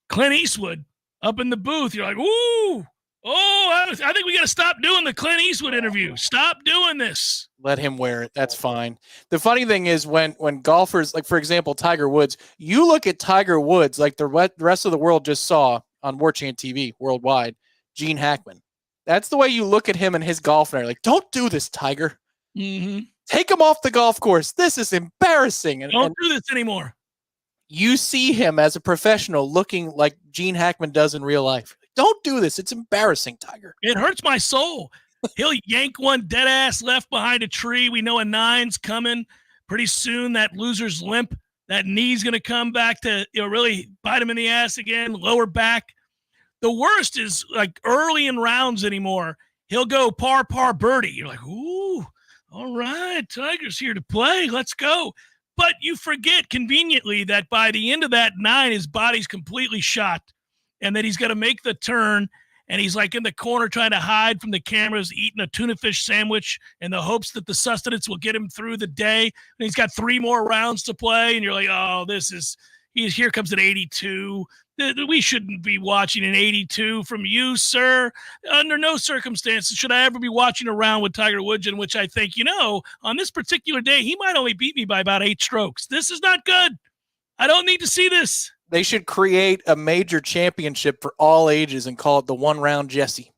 Clint Eastwood up in the booth, you're like, ooh, I think we got to stop doing the Clint Eastwood interview. Stop doing this. Let him wear it. That's fine. The funny thing is when golfers, like, for example, Tiger Woods, you look at Tiger Woods like the rest of the world just saw on Warchant TV worldwide, Gene Hackman. That's the way you look at him and his golf. And you're like, don't do this, Tiger. Mm-hmm. Take him off the golf course. This is embarrassing. Don't do this anymore. You see him as a professional looking like Gene Hackman does in real life. Don't do this. It's embarrassing, Tiger. It hurts my soul. He'll yank one dead ass left behind a tree. We know a 9's coming pretty soon. That loser's limp. That knee's going to come back to really bite him in the ass again. Lower back. The worst is like early in rounds anymore. He'll go par birdie. You're like, ooh, all right, Tiger's here to play. Let's go. But you forget conveniently that by the end of that 9, his body's completely shot, and that he's got to make the turn, and he's like in the corner trying to hide from the cameras, eating a tuna fish sandwich in the hopes that the sustenance will get him through the day. And he's got 3 more rounds to play, and you're like, oh, here comes an 82. We shouldn't be watching an 82 from you, sir. Under no circumstances should I ever be watching a round with Tiger Woods, in which I think, on this particular day, he might only beat me by about 8 strokes. This is not good. I don't need to see this. They should create a major championship for all ages and call it the one-round Jesse.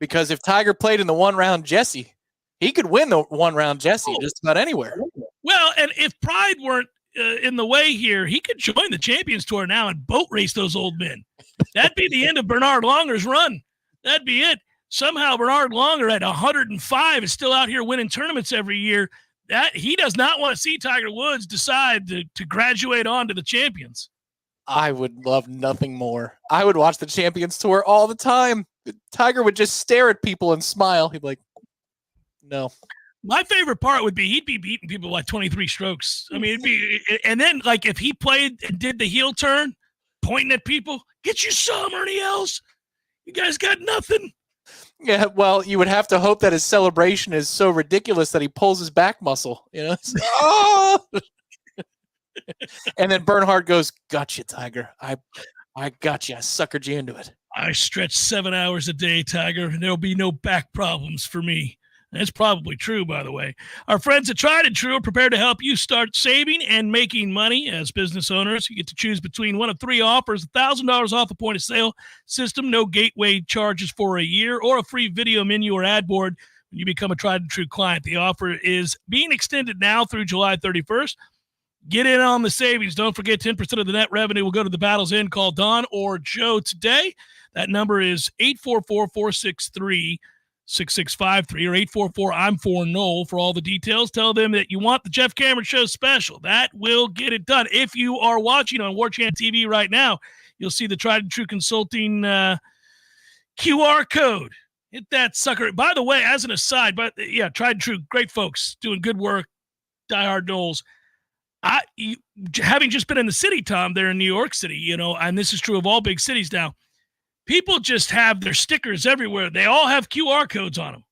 Because if Tiger played in the one-round Jesse, he could win the one-round Jesse just about anywhere. Well, and if pride weren't in the way here, he could join the Champions Tour now and boat race those old men. That'd be the end of Bernard Longer's run. That'd be it. Somehow Bernard Longer at 105 is still out here winning tournaments every year. that he does not want to see Tiger Woods decide to graduate on to the champions. I would love nothing more. I would watch the Champions Tour all the time. Tiger would just stare at people and smile. He'd be like, no. My favorite part would be he'd be beating people like 23 strokes. I mean, and then like if he played and did the heel turn, pointing at people, get you some, Ernie Els. You guys got nothing. Yeah, well, you would have to hope that his celebration is so ridiculous that he pulls his back muscle, you know? Oh! And then Bernhard goes, gotcha, Tiger. I got you. I suckered you into it. I stretch 7 hours a day, Tiger, and there'll be no back problems for me. That's probably true, by the way. Our friends at Tried and True are prepared to help you start saving and making money as business owners. You get to choose between one of 3 offers, $1,000 off the point-of-sale system, no gateway charges for a year, or a free video menu or ad board when you become a Tried and True client. The offer is being extended now through July 31st. Get in on the savings. Don't forget 10% of the net revenue will go to the Battle's End. Call Don or Joe today. That number is 844-463-6653 or 844-I'm4Noel for all the details. Tell them that you want the Jeff Cameron Show special. That will get it done. If you are watching on Warchant TV right now, you'll see the Tried and True Consulting QR code. Hit that sucker. By the way, as an aside, Tried and True, great folks, doing good work, diehard Knowles. Having just been in the city, Tom, there in New York City, you know, and this is true of all big cities now, people just have their stickers everywhere. They all have QR codes on them.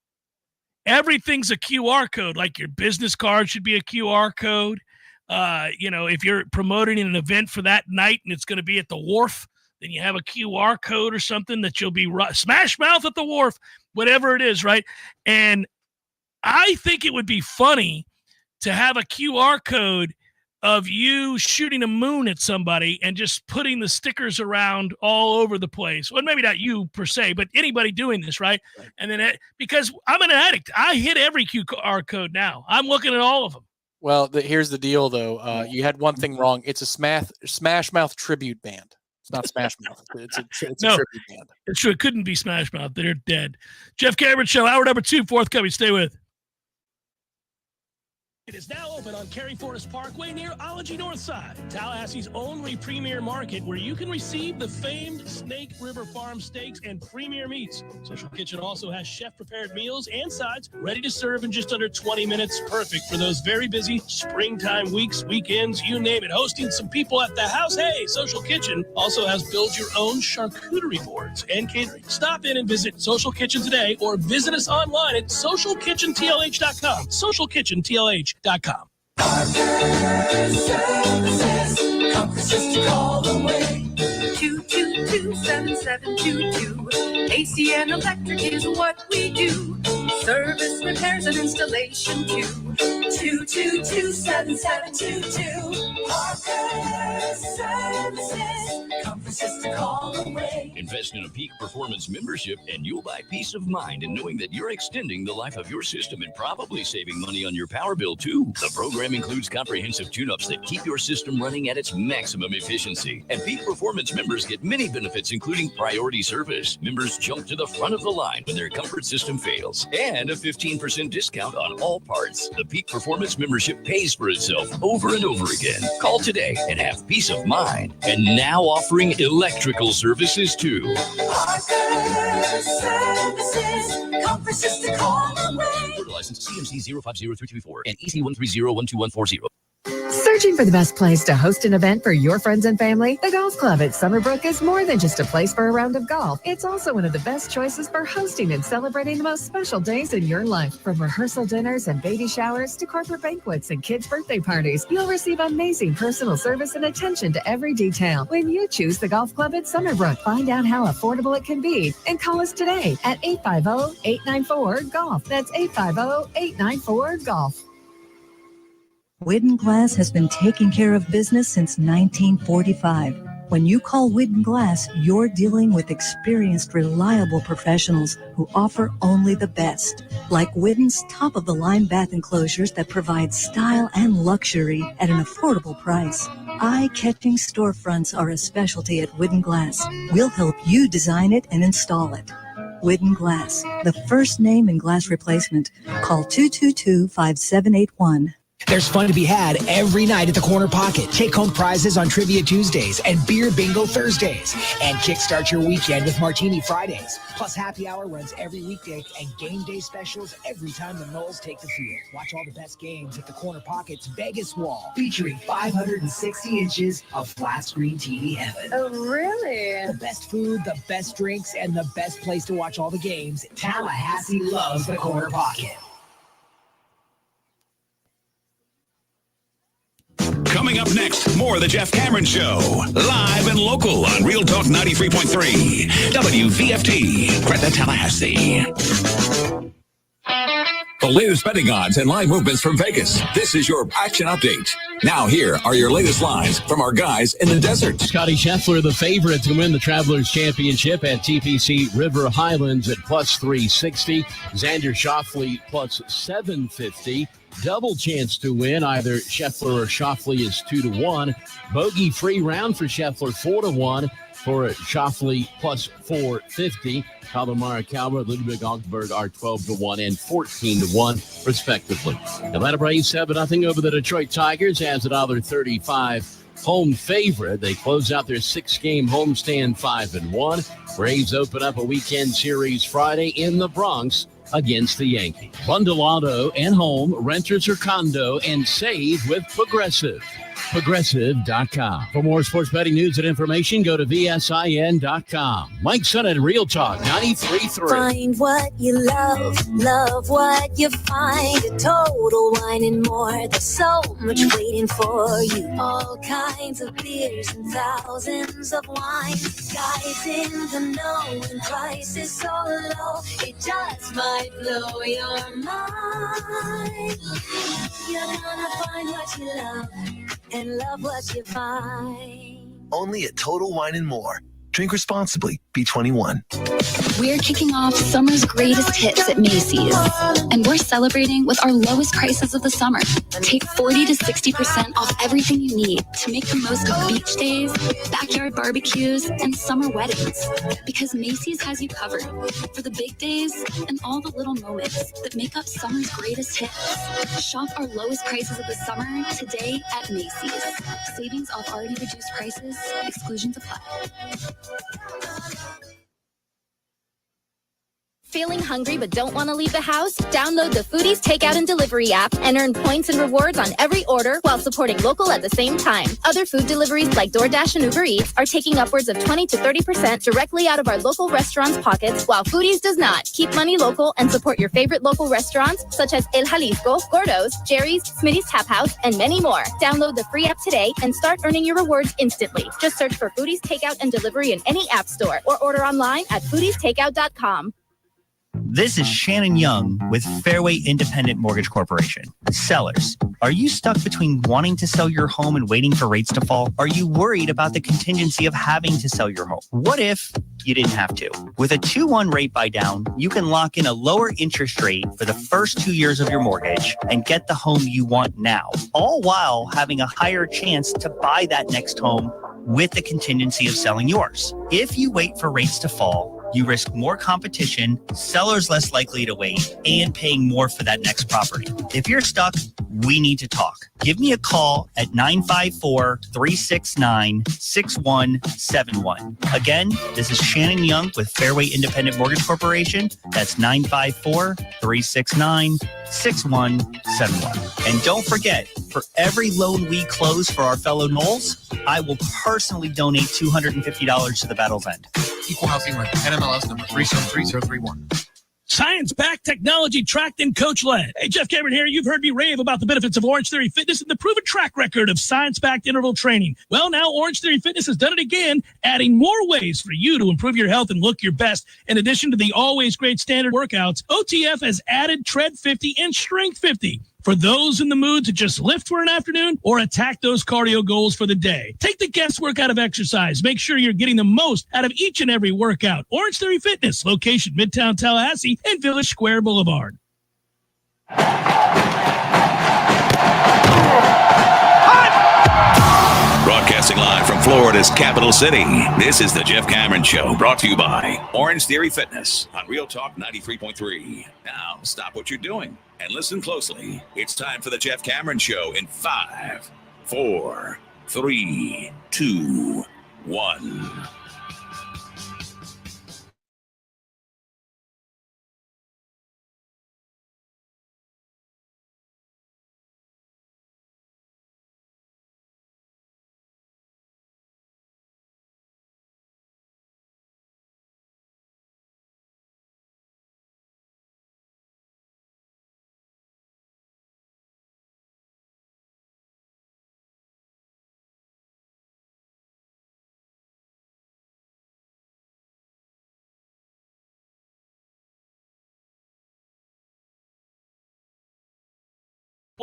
Everything's a QR code. Like your business card should be a QR code. If you're promoting an event for that night and it's going to be at the wharf, then you have a QR code or something that you'll be smash mouth at the wharf, whatever it is, right? And I think it would be funny to have a QR code of you shooting a moon at somebody and just putting the stickers around all over the place. Well, maybe not you per se, but anybody doing this, right? And then because I'm an addict, I hit every QR code now. I'm looking at all of them. Well, here's the deal, though. You had one thing wrong. It's a Smash Mouth tribute band. It's not Smash Mouth. It's a tribute band. It's true. It couldn't be Smash Mouth. They're dead. Jeff Cameron Show, hour number 2, forthcoming. Stay with. It is now open on Cary Forest Parkway near Ology Northside, Tallahassee's only premier market where you can receive the famed Snake River Farm steaks and premier meats. Social Kitchen also has chef-prepared meals and sides ready to serve in just under 20 minutes. Perfect for those very busy springtime weeks, weekends, you name it. Hosting some people at the house. Hey, Social Kitchen also has build-your-own charcuterie boards and catering. Stop in and visit Social Kitchen today or visit us online at socialkitchentlh.com. socialkitchentlh.com. Call away. 222-7722. AC and electric is what we do. Service, repairs, and installation too. 222-7722. Parker Services. Comfort System, call away. Invest in a Peak Performance membership and you'll buy peace of mind in knowing that you're extending the life of your system and probably saving money on your power bill too. The program includes comprehensive tune-ups that keep your system running at its maximum efficiency. And Peak Performance members get many benefits, including priority service. Members jump to the front of the line when their comfort system fails. And a 15% discount on all parts. The Peak Performance membership pays for itself over and over again. Call today and have peace of mind. And now offering electrical services too. Parker Services. Comfort System, call away. Order license CMC 050324 and EC130-12140. Searching for the best place to host an event for your friends and family? The Golf Club at Summerbrook is more than just a place for a round of golf. It's also one of the best choices for hosting and celebrating the most special days in your life. From rehearsal dinners and baby showers to corporate banquets and kids' birthday parties, you'll receive amazing personal service and attention to every detail when you choose the Golf Club at Summerbrook. Find out how affordable it can be and call us today at 850-894-GOLF. That's 850-894-GOLF. Widden Glass has been taking care of business since 1945. When you call Widden Glass, you're dealing with experienced, reliable professionals who offer only the best. Like Widden's top-of-the-line bath enclosures that provide style and luxury at an affordable price. Eye-catching storefronts are a specialty at Widden Glass. We'll help you design it and install it. Widden Glass, the first name in glass replacement. Call 222-5781. There's fun to be had every night at the Corner Pocket. Take home prizes on Trivia Tuesdays and Beer Bingo Thursdays. And kickstart your weekend with Martini Fridays. Plus happy hour runs every weekday and game day specials every time the Noles take the field. Watch all the best games at the Corner Pocket's Vegas Wall, featuring 560 inches of flat screen TV heaven. Oh, really? The best food, the best drinks, and the best place to watch all the games. Tallahassee loves the Corner Pocket. Coming up next, more of the Jeff Cameron Show. Live and local on Real Talk 93.3. WVFT, Greta, Tallahassee. The latest betting odds and live movements from Vegas. This is your action update. Now here are your latest lines from our guys in the desert. Scotty Scheffler, the favorite to win the Travelers Championship at TPC River Highlands at plus 360. Xander Schauffele plus 750. Double chance to win. Either Scheffler or Schauffele is 2-1. Bogey-free round for Scheffler 4-1. For Schauffele plus 450. Colin Morikawa, Ludwig Augsburg are 12-1 and 14-1 respectively. Atlanta Braves 7-0 over the Detroit Tigers as $1.35 home favorite. They close out their 6-game homestand 5-1. Braves open up a weekend series Friday in the Bronx against the Yankees. Bundle auto and home, renters or condo, and save with Progressive. Progressive.com. For more sports betting news and information, go to VSIN.com. Mike Sennett, Real Talk 93.3. Find what you love what you find. A Total Wine and More. There's so much waiting for you. All kinds of beers and thousands of wines. Guys in the know and prices so low, it just might blow your mind. You're gonna find what you love and love what you find. Only at Total Wine and More. Drink responsibly. Be 21. We're kicking off summer's greatest hits at Macy's, and we're celebrating with our lowest prices of the summer. Take 40 to 60% off everything you need to make the most of beach days, backyard barbecues, and summer weddings. Because Macy's has you covered for the big days and all the little moments that make up summer's greatest hits. Shop our lowest prices of the summer today at Macy's. Savings off already reduced prices. Exclusions apply. Feeling hungry but don't want to leave the house? Download the Foodies Takeout and Delivery app and earn points and rewards on every order while supporting local at the same time. Other food deliveries like DoorDash and Uber Eats are taking upwards of 20 to 30% directly out of our local restaurants' pockets, while Foodies does not. Keep money local and support your favorite local restaurants such as El Jalisco, Gordo's, Jerry's, Smitty's Tap House, and many more. Download the free app today and start earning your rewards instantly. Just search for Foodies Takeout and Delivery in any app store or order online at foodiestakeout.com. This is Shannon Young with Fairway Independent Mortgage Corporation. Sellers, are you stuck between wanting to sell your home and waiting for rates to fall? Are you worried about the contingency of having to sell your home? What if you didn't have to? With a 2-1 rate buy down, you can lock in a lower interest rate for the first 2 years of your mortgage and get the home you want now, all while having a higher chance to buy that next home with the contingency of selling yours. If you wait for rates to fall, you risk more competition, sellers less likely to wait, and paying more for that next property. If you're stuck, we need to talk. Give me a call at 954-369-6171. Again, this is Shannon Young with Fairway Independent Mortgage Corporation. That's 954-369-6171. And don't forget, for every loan we close for our fellow Noles, I will personally donate $250 to the Battle's End. Equal housing rent. NMLS number 373031. Science-backed, technology-tracked, and coach-led. Hey, Jeff Cameron here. You've heard me rave about the benefits of Orange Theory Fitness and the proven track record of science-backed interval training. Well, now Orange Theory Fitness has done it again, adding more ways for you to improve your health and look your best. In addition to the always great standard workouts, OTF has added Tread 50 and Strength 50. For those in the mood to just lift for an afternoon or attack those cardio goals for the day. Take the guesswork out of exercise. Make sure you're getting the most out of each and every workout. Orange Theory Fitness, location Midtown Tallahassee and Village Square Boulevard. Broadcasting Broadcasting live from Florida's capital city, this is the Jeff Cameron Show, brought to you by Orange Theory Fitness on Real Talk 93.3. Now, stop what you're doing and listen closely. It's time for the Jeff Cameron Show in 5, 4, 3, 2, 1.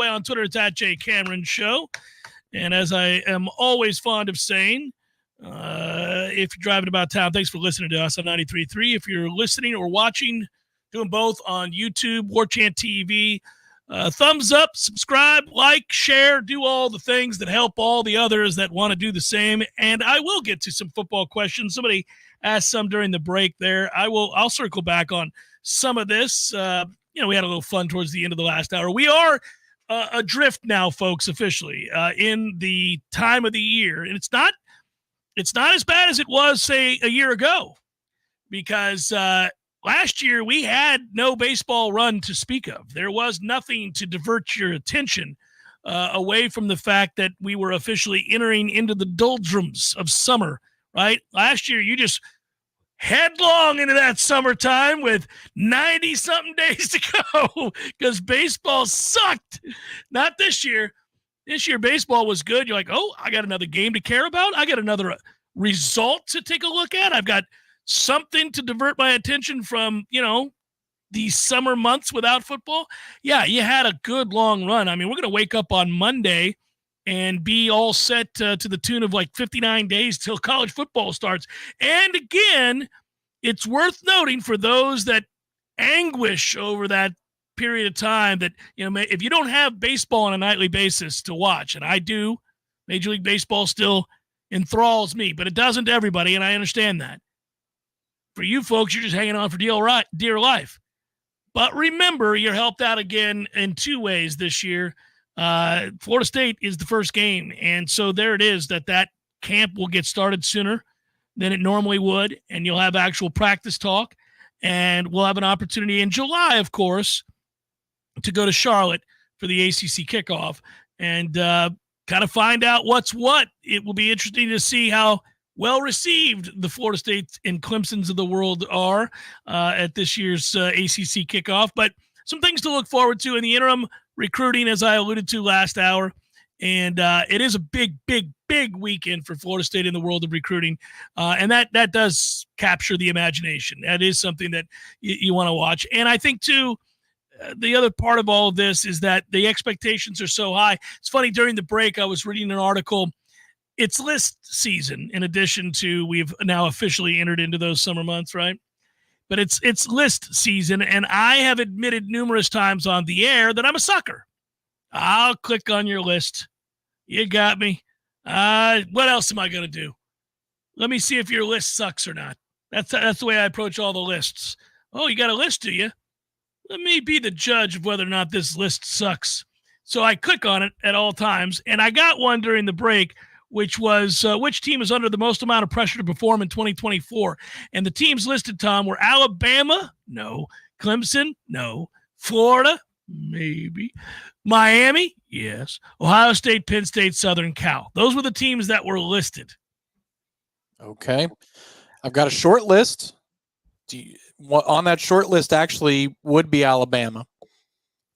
On Twitter, it's at J Cameron Show. And as I am always fond of saying, if you're driving about town, thanks for listening to us on 93.3. If you're listening or watching, doing both on YouTube, Warchant TV, thumbs up, subscribe, like, share, do all the things that help all the others that want to do the same. And I will get to some football questions. Somebody asked some during the break there. I'll circle back on some of this. We had a little fun towards the end of the last hour. We are adrift now, folks, officially in the time of the year. And it's not as bad as it was, say, a year ago, because last year we had no baseball run to speak of. There was nothing to divert your attention away from the fact that we were officially entering into the doldrums of summer, right? Last year, you just headlong into that summertime with 90-something days to go because baseball sucked. Not this year. This year, baseball was good. You're like, oh, I got another game to care about. I got another result to take a look at. I've got something to divert my attention from, these summer months without football. Yeah, you had a good long run. I mean, we're going to wake up on Monday and be all set to the tune of like 59 days till college football starts. And again, it's worth noting for those that anguish over that period of time that, if you don't have baseball on a nightly basis to watch, and I do, Major League Baseball still enthralls me, but it doesn't everybody, and I understand that. For you folks, you're just hanging on for dear life. But remember, you're helped out again in two ways this year. Florida State is the first game, and so there it is that camp will get started sooner than it normally would, and you'll have actual practice talk, and we'll have an opportunity in July, of course, to go to Charlotte for the ACC kickoff and kind of find out what's what. It will be interesting to see how well received the Florida State and Clemsons of the world are at this year's ACC kickoff, but some things to look forward to in the interim. Recruiting, as I alluded to last hour, and it is a big weekend for Florida State in the world of recruiting, and that does capture the imagination. That is something that you want to watch. And I think, too, the other part of all of this is that the expectations are so high. It's funny, during the break, I was reading an article. It's list season, in addition to we've now officially entered into those summer months, right? But it's list season, and I have admitted numerous times on the air that I'm a sucker. I'll click on your list. You got me. What else am I going to do? Let me see if your list sucks or not. That's the way I approach all the lists. Oh, you got a list, do you? Let me be the judge of whether or not this list sucks. So I click on it at all times, and I got one during the break, which was which team is under the most amount of pressure to perform in 2024. And the teams listed, Tom, were Alabama, no. Clemson, no. Florida, maybe. Miami, yes. Ohio State, Penn State, Southern Cal. Those were the teams that were listed. Okay. I've got a short list. On that short list actually would be Alabama.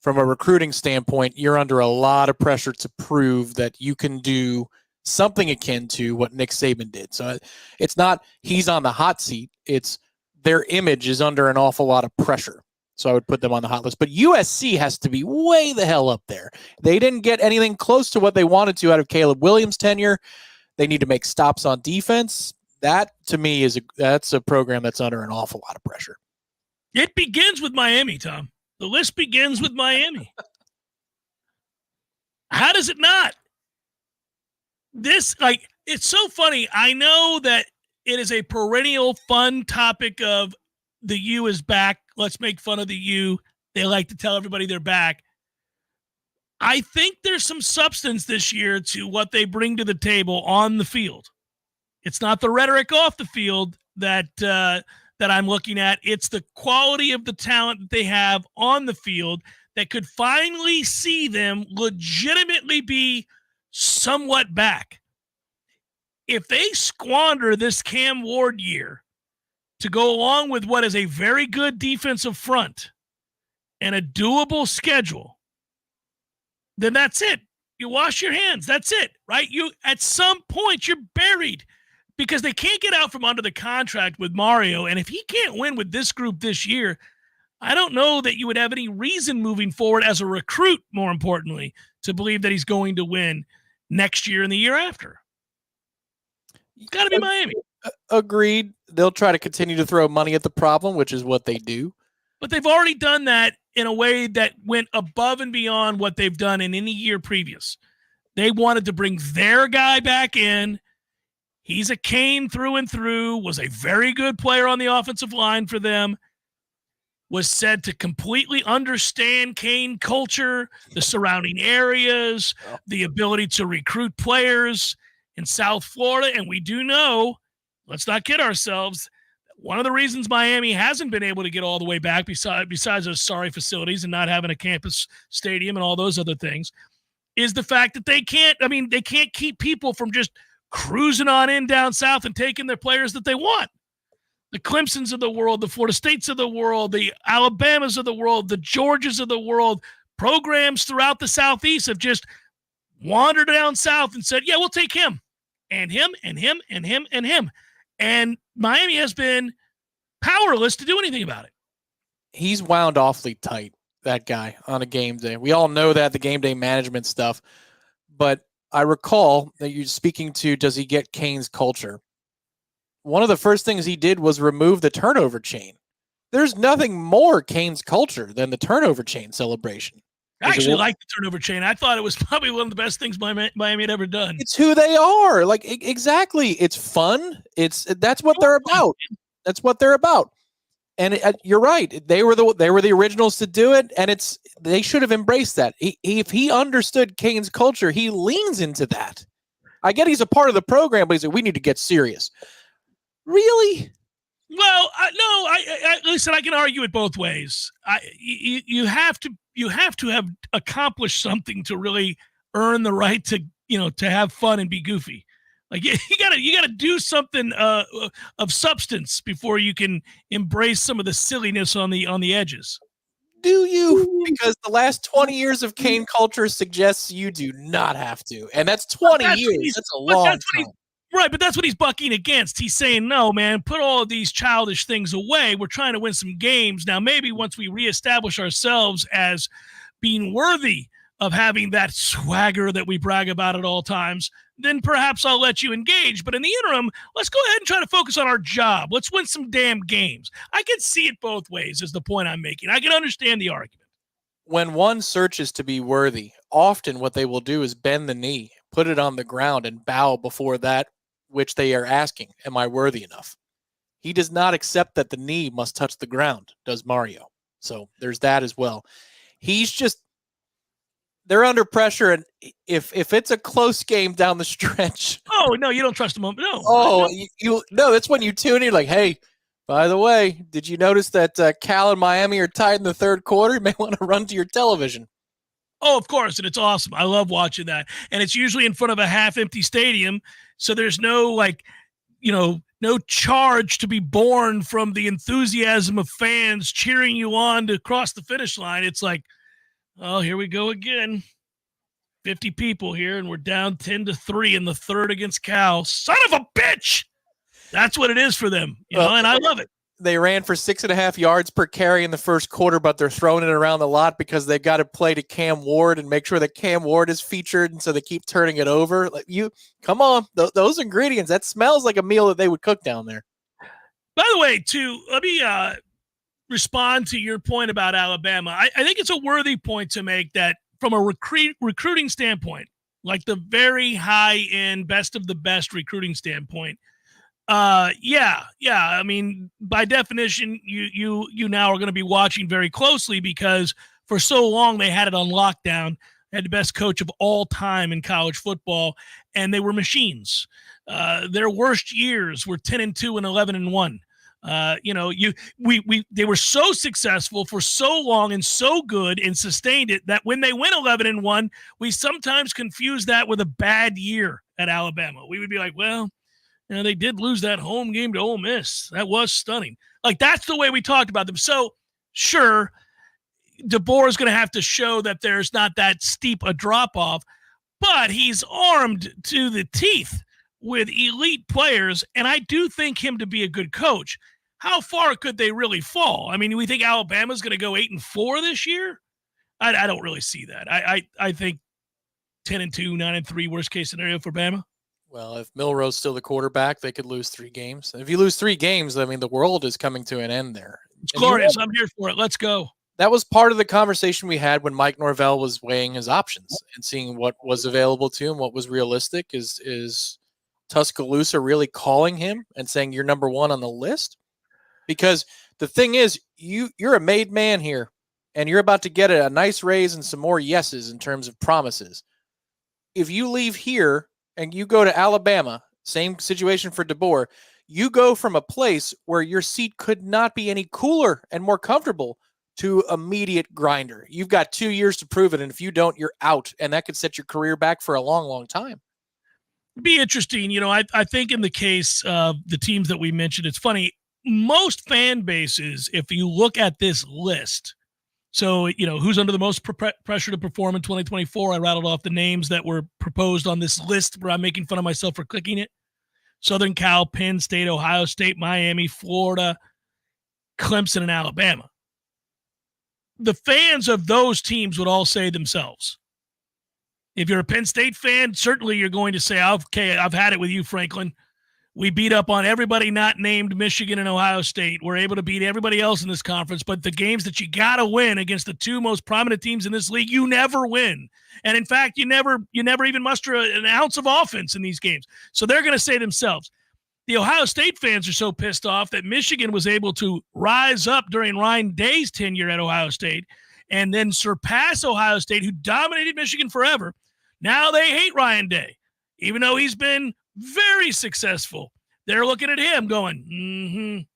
From a recruiting standpoint, you're under a lot of pressure to prove that you can do something akin to what Nick Saban did. So it's not he's on the hot seat. It's their image is under an awful lot of pressure. So I would put them on the hot list. But USC has to be way the hell up there. They didn't get anything close to what they wanted to out of Caleb Williams' tenure. They need to make stops on defense. That, to me, that's a program that's under an awful lot of pressure. It begins with Miami, Tom. The list begins with Miami. How does it not? It's so funny. I know that it is a perennial fun topic of the U is back. Let's make fun of the U. They like to tell everybody they're back. I think there's some substance this year to what they bring to the table on the field. It's not the rhetoric off the field that I'm looking at. It's the quality of the talent that they have on the field that could finally see them legitimately be somewhat back. If they squander this Cam Ward year to go along with what is a very good defensive front and a doable schedule, then that's it. You wash your hands. That's it, right? You at some point you're buried because they can't get out from under the contract with Mario. And if he can't win with this group this year, I don't know that you would have any reason moving forward as a recruit, more importantly, to believe that he's going to win next year and the year after. It's got to be Miami. Agreed. They'll try to continue to throw money at the problem, which is what they do. But they've already done that in a way that went above and beyond what they've done in any year previous. They wanted to bring their guy back in. He's a Kane through and through, was a very good player on the offensive line for them, was said to completely understand Kane culture, the surrounding areas, the ability to recruit players in South Florida. And we do know, let's not kid ourselves, one of the reasons Miami hasn't been able to get all the way back besides those sorry facilities and not having a campus stadium and all those other things is the fact that they can't keep people from just cruising on in down south and taking their players that they want. The Clemsons of the world, the Florida States of the world, the Alabamas of the world, the Georgias of the world, programs throughout the Southeast have just wandered down south and said, yeah, we'll take him and him and him and him and him. And Miami has been powerless to do anything about it. He's wound awfully tight, that guy, on a game day. We all know that, the game day management stuff. But I recall that you're speaking to, does he get Kane's culture? One of the first things he did was remove the turnover chain. There's nothing more Kane's culture than the turnover chain celebration. I actually like the turnover chain. I thought it was probably one of the best things Miami had ever done. It's who they are. Like, exactly. It's fun. That's what they're about. That's what they're about. And you're right. They were the originals to do it, and they should have embraced that. If he understood Kane's culture, he leans into that. I get he's a part of the program, but he's like, we need to get serious. Really? Well, no. Listen. I can argue it both ways. You have to have accomplished something to really earn the right to have fun and be goofy. Like you gotta do something of substance before you can embrace some of the silliness on the edges. Do you? Because the last 20 years of Kane culture suggests you do not have to, and that's 20 years. That's a long time. Right, but that's what he's bucking against. He's saying, no, man, put all of these childish things away. We're trying to win some games. Now, maybe once we reestablish ourselves as being worthy of having that swagger that we brag about at all times, then perhaps I'll let you engage. But in the interim, let's go ahead and try to focus on our job. Let's win some damn games. I can see it both ways is the point I'm making. I can understand the argument. When one searches to be worthy, often what they will do is bend the knee, put it on the ground, and bow before that which they are asking, am I worthy enough? He does not accept that the knee must touch the ground, does Mario. So there's that as well. They're under pressure, and if it's a close game down the stretch. Oh, no, you don't trust them. No. Oh, no, that's when you tune in, like, hey, by the way, did you notice that Cal and Miami are tied in the third quarter? You may want to run to your television. Oh, of course, and it's awesome. I love watching that. And it's usually in front of a half-empty stadium, so there's no, no charge to be born from the enthusiasm of fans cheering you on to cross the finish line. It's like, oh, here we go again. 50 people here, and we're down 10-3 in the third against Cal. Son of a bitch! That's what it is for them, and I love it. They ran for 6.5 yards per carry in the first quarter, but they're throwing it around the lot because they've got to play to Cam Ward and make sure that Cam Ward is featured, and so they keep turning it over. Like, come on, those ingredients, that smells like a meal that they would cook down there. By the way, let me respond to your point about Alabama. I think it's a worthy point to make that from a recruiting standpoint, like the very high end, best of the best recruiting standpoint. Yeah. I mean, by definition, you now are going to be watching very closely because for so long they had it on lockdown. They had the best coach of all time in college football, and they were machines. Their worst years were 10-2 and 11-1. They were so successful for so long and so good and sustained it that when they went 11-1, we sometimes confuse that with a bad year at Alabama. We would be like, well, they did lose that home game to Ole Miss. That was stunning. Like, that's the way we talked about them. So, sure, DeBoer is going to have to show that there's not that steep a drop-off, but he's armed to the teeth with elite players, and I do think him to be a good coach. How far could they really fall? I mean, we think Alabama's going to go 8-4 this year? I don't really see that. I think 10-2, 9-3, worst case scenario for Bama. Well, if Milroe's still the quarterback, they could lose 3 games. If you lose 3 games, I mean, the world is coming to an end there. It's glorious. I'm here for it. Let's go. That was part of the conversation we had when Mike Norvell was weighing his options and seeing what was available to him, what was realistic. Is Tuscaloosa really calling him and saying you're number 1 on the list? Because the thing is, you're a made man here, and you're about to get a nice raise and some more yeses in terms of promises. If you leave here and you go to Alabama, same situation for DeBoer, you go from a place where your seat could not be any cooler and more comfortable to immediate grinder. You've got 2 years to prove it, and if you don't, you're out, and that could set your career back for a long, long time. It'd be interesting. I think in the case of the teams that we mentioned, it's funny. Most fan bases, if you look at this list, so, who's under the most pressure to perform in 2024? I rattled off the names that were proposed on this list where I'm making fun of myself for clicking it. Southern Cal, Penn State, Ohio State, Miami, Florida, Clemson, and Alabama. The fans of those teams would all say themselves. If you're a Penn State fan, certainly you're going to say, okay, I've had it with you, Franklin. We beat up on everybody not named Michigan and Ohio State. We're able to beat everybody else in this conference, but the games that you got to win against the 2 most prominent teams in this league, you never win. And in fact, you never even muster an ounce of offense in these games. So they're going to say themselves. The Ohio State fans are so pissed off that Michigan was able to rise up during Ryan Day's tenure at Ohio State and then surpass Ohio State, who dominated Michigan forever. Now they hate Ryan Day, even though he's been very successful. They're looking at him going,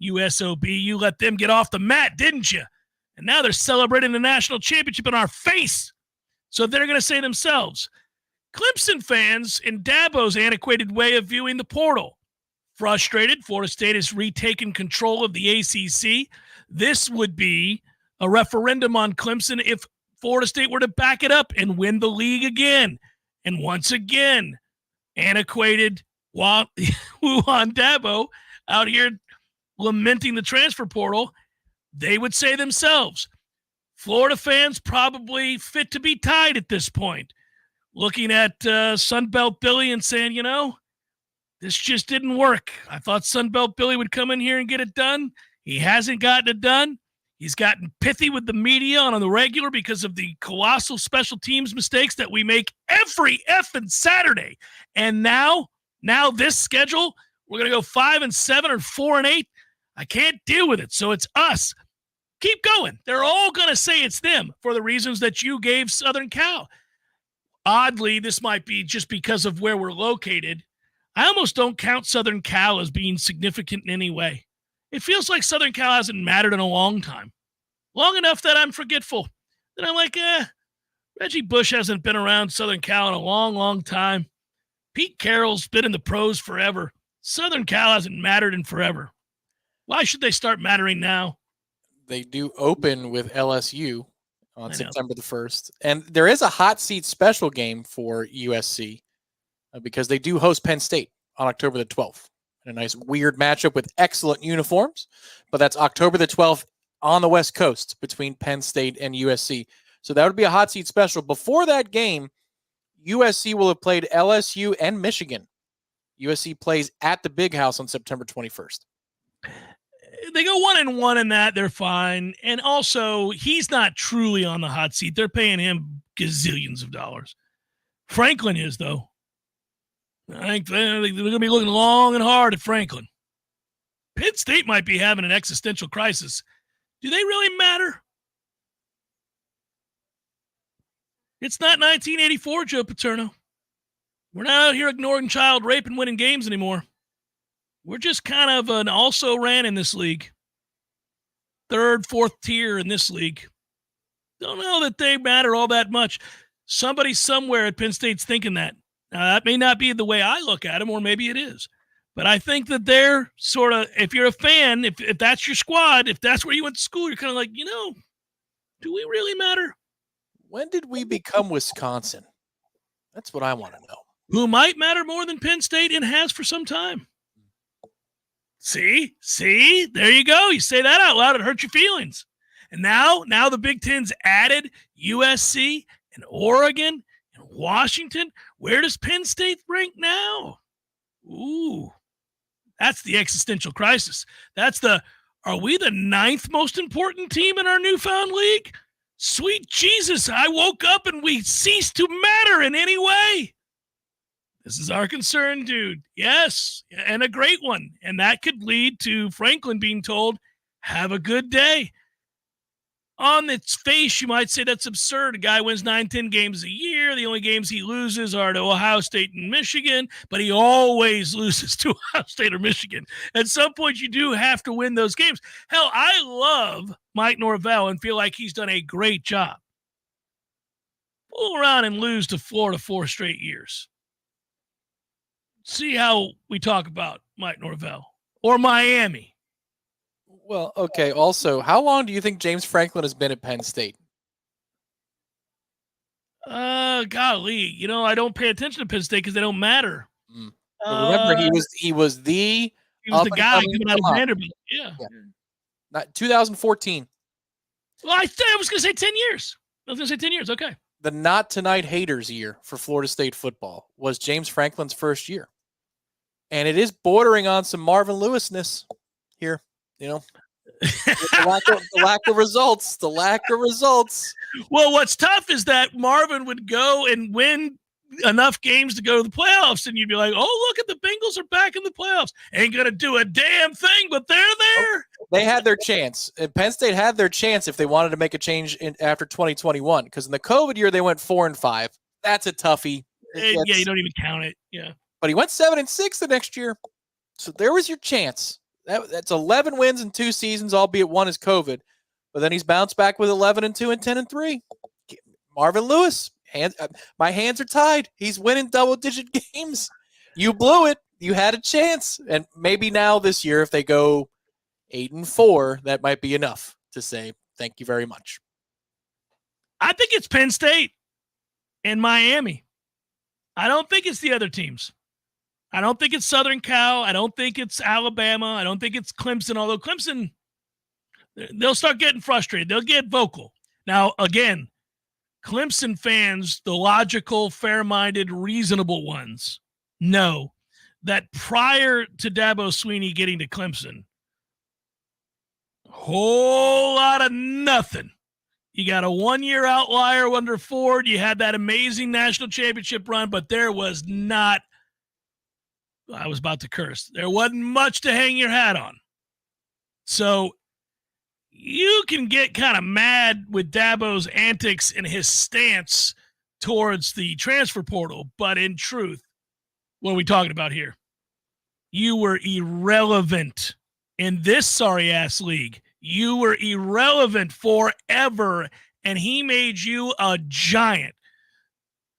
USOB, you let them get off the mat, didn't you? And now they're celebrating the national championship in our face. So they're going to say themselves, Clemson fans in Dabo's antiquated way of viewing the portal. Frustrated, Florida State has retaken control of the ACC. This would be a referendum on Clemson if Florida State were to back it up and win the league again. And once again, antiquated Wuhan Dabo out here lamenting the transfer portal, they would say themselves, Florida fans probably fit to be tied at this point. Looking at Sunbelt Billy and saying, this just didn't work. I thought Sunbelt Billy would come in here and get it done. He hasn't gotten it done. He's gotten pithy with the media on the regular because of the colossal special teams mistakes that we make every effing Saturday. And now this schedule, we're going to go 5-7 or 4-8. I can't deal with it. So it's us. Keep going. They're all going to say it's them for the reasons that you gave Southern Cal. Oddly, this might be just because of where we're located. I almost don't count Southern Cal as being significant in any way. It feels like Southern Cal hasn't mattered in a long time. Long enough that I'm forgetful. That I'm like, Reggie Bush hasn't been around Southern Cal in a long, long time. Pete Carroll's been in the pros forever. Southern Cal hasn't mattered in forever. Why should they start mattering now? They do open with LSU on September the 1st. And there is a hot seat special game for USC because they do host Penn State on October the 12th. A nice weird matchup with excellent uniforms, but that's October the 12th on the West Coast between Penn State and USC. So that would be a hot seat special. Before that game, USC will have played LSU and Michigan. USC plays at the Big House on September 21st. They go 1-1 in that. They're fine. And also, he's not truly on the hot seat. They're paying him gazillions of dollars. Franklin is, though. I think they're going to be looking long and hard at Franklin. Penn State might be having an existential crisis. Do they really matter? It's not 1984, Joe Paterno. We're not out here ignoring child rape and winning games anymore. We're just kind of an also-ran in this league. Third, fourth tier in this league. Don't know that they matter all that much. Somebody somewhere at Penn State's thinking that. Now, that may not be the way I look at them, or maybe it is. But I think that they're sort of, if you're a fan, if that's your squad, if that's where you went to school, you're kind of like, do we really matter? When did we become Wisconsin? That's what I want to know. Who might matter more than Penn State and has for some time. See, there you go. You say that out loud, it hurts your feelings. And now the Big Ten's added USC and Oregon and Washington. Where does Penn State rank now? Ooh, that's the existential crisis. Are we the 9th most important team in our newfound league? Sweet Jesus, I woke up and we ceased to matter in any way. This is our concern, dude. Yes, and a great one. And that could lead to Franklin being told, have a good day. On its face, you might say that's absurd. A guy wins 9-10 games a year. The only games he loses are to Ohio State and Michigan, but he always loses to Ohio State or Michigan. At some point, you do have to win those games. Hell, I love Mike Norvell and feel like he's done a great job. Pull around and lose to Florida 4 straight years. See how we talk about Mike Norvell or Miami. Well, okay. Also, how long do you think James Franklin has been at Penn State? Golly, I don't pay attention to Penn State because they don't matter. Remember, he was the guy coming out of Vanderbilt. Yeah. Not 2014. Well, I was going to say 10 years. Okay. The not tonight haters year for Florida State football was James Franklin's first year. And it is bordering on some Marvin Lewisness here, the lack of results. Well, what's tough is that Marvin would go and win enough games to go to the playoffs, and you'd be like, oh, look at the Bengals are back in the playoffs. Ain't going to do a damn thing, but they're there. They had their chance. Penn State had their chance if they wanted to make a change after 2021, because in the COVID year, they went 4-5. That's a toughie. Yeah, you don't even count it. Yeah. But he went 7-6 the next year. So there was your chance. That's 11 wins in 2 seasons, albeit one is COVID. But then he's bounced back with 11-2 and 10-3. Marvin Lewis, my hands are tied. He's winning double-digit games. You blew it. You had a chance. And maybe now this year, if they go 8-4, that might be enough to say thank you very much. I think it's Penn State and Miami. I don't think it's the other teams. I don't think it's Southern Cal. I don't think it's Alabama. I don't think it's Clemson, although Clemson, they'll start getting frustrated. They'll get vocal. Now, again, Clemson fans, the logical, fair-minded, reasonable ones, know that prior to Dabo Swinney getting to Clemson, whole lot of nothing. You got a one-year outlier under Ford. You had that amazing national championship run, but there was not – I was about to curse. There wasn't much to hang your hat on. So you can get kind of mad with Dabo's antics and his stance towards the transfer portal, but in truth, what are we talking about here? You were irrelevant in this sorry-ass league. You were irrelevant forever, and he made you a giant.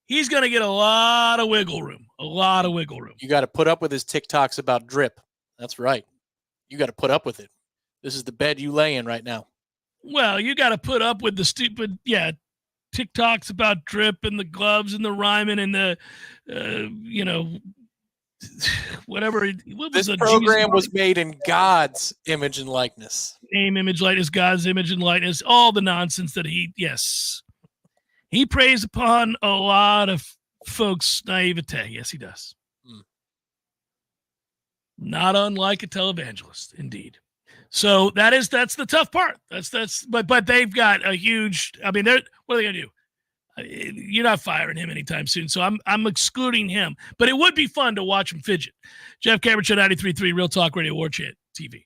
He's going to get a lot of wiggle room. You got to put up with his TikToks about drip. That's right. You got to put up with it. This is the bed you lay in right now. Well, you got to put up with the stupid, TikToks about drip and the gloves and the rhyming and the, whatever. This program was made in God's image and likeness. Name, image, likeness, God's image and likeness. All the nonsense that he preys upon a lot of folks' naivete. Yes, he does. Not unlike a televangelist, indeed. So that's the tough part. But they've got a huge. I mean, what are they gonna do? You're not firing him anytime soon, so I'm excluding him. But it would be fun to watch him fidget. Jeff Cameron Show, 93.3 Real Talk Radio, Warchant TV.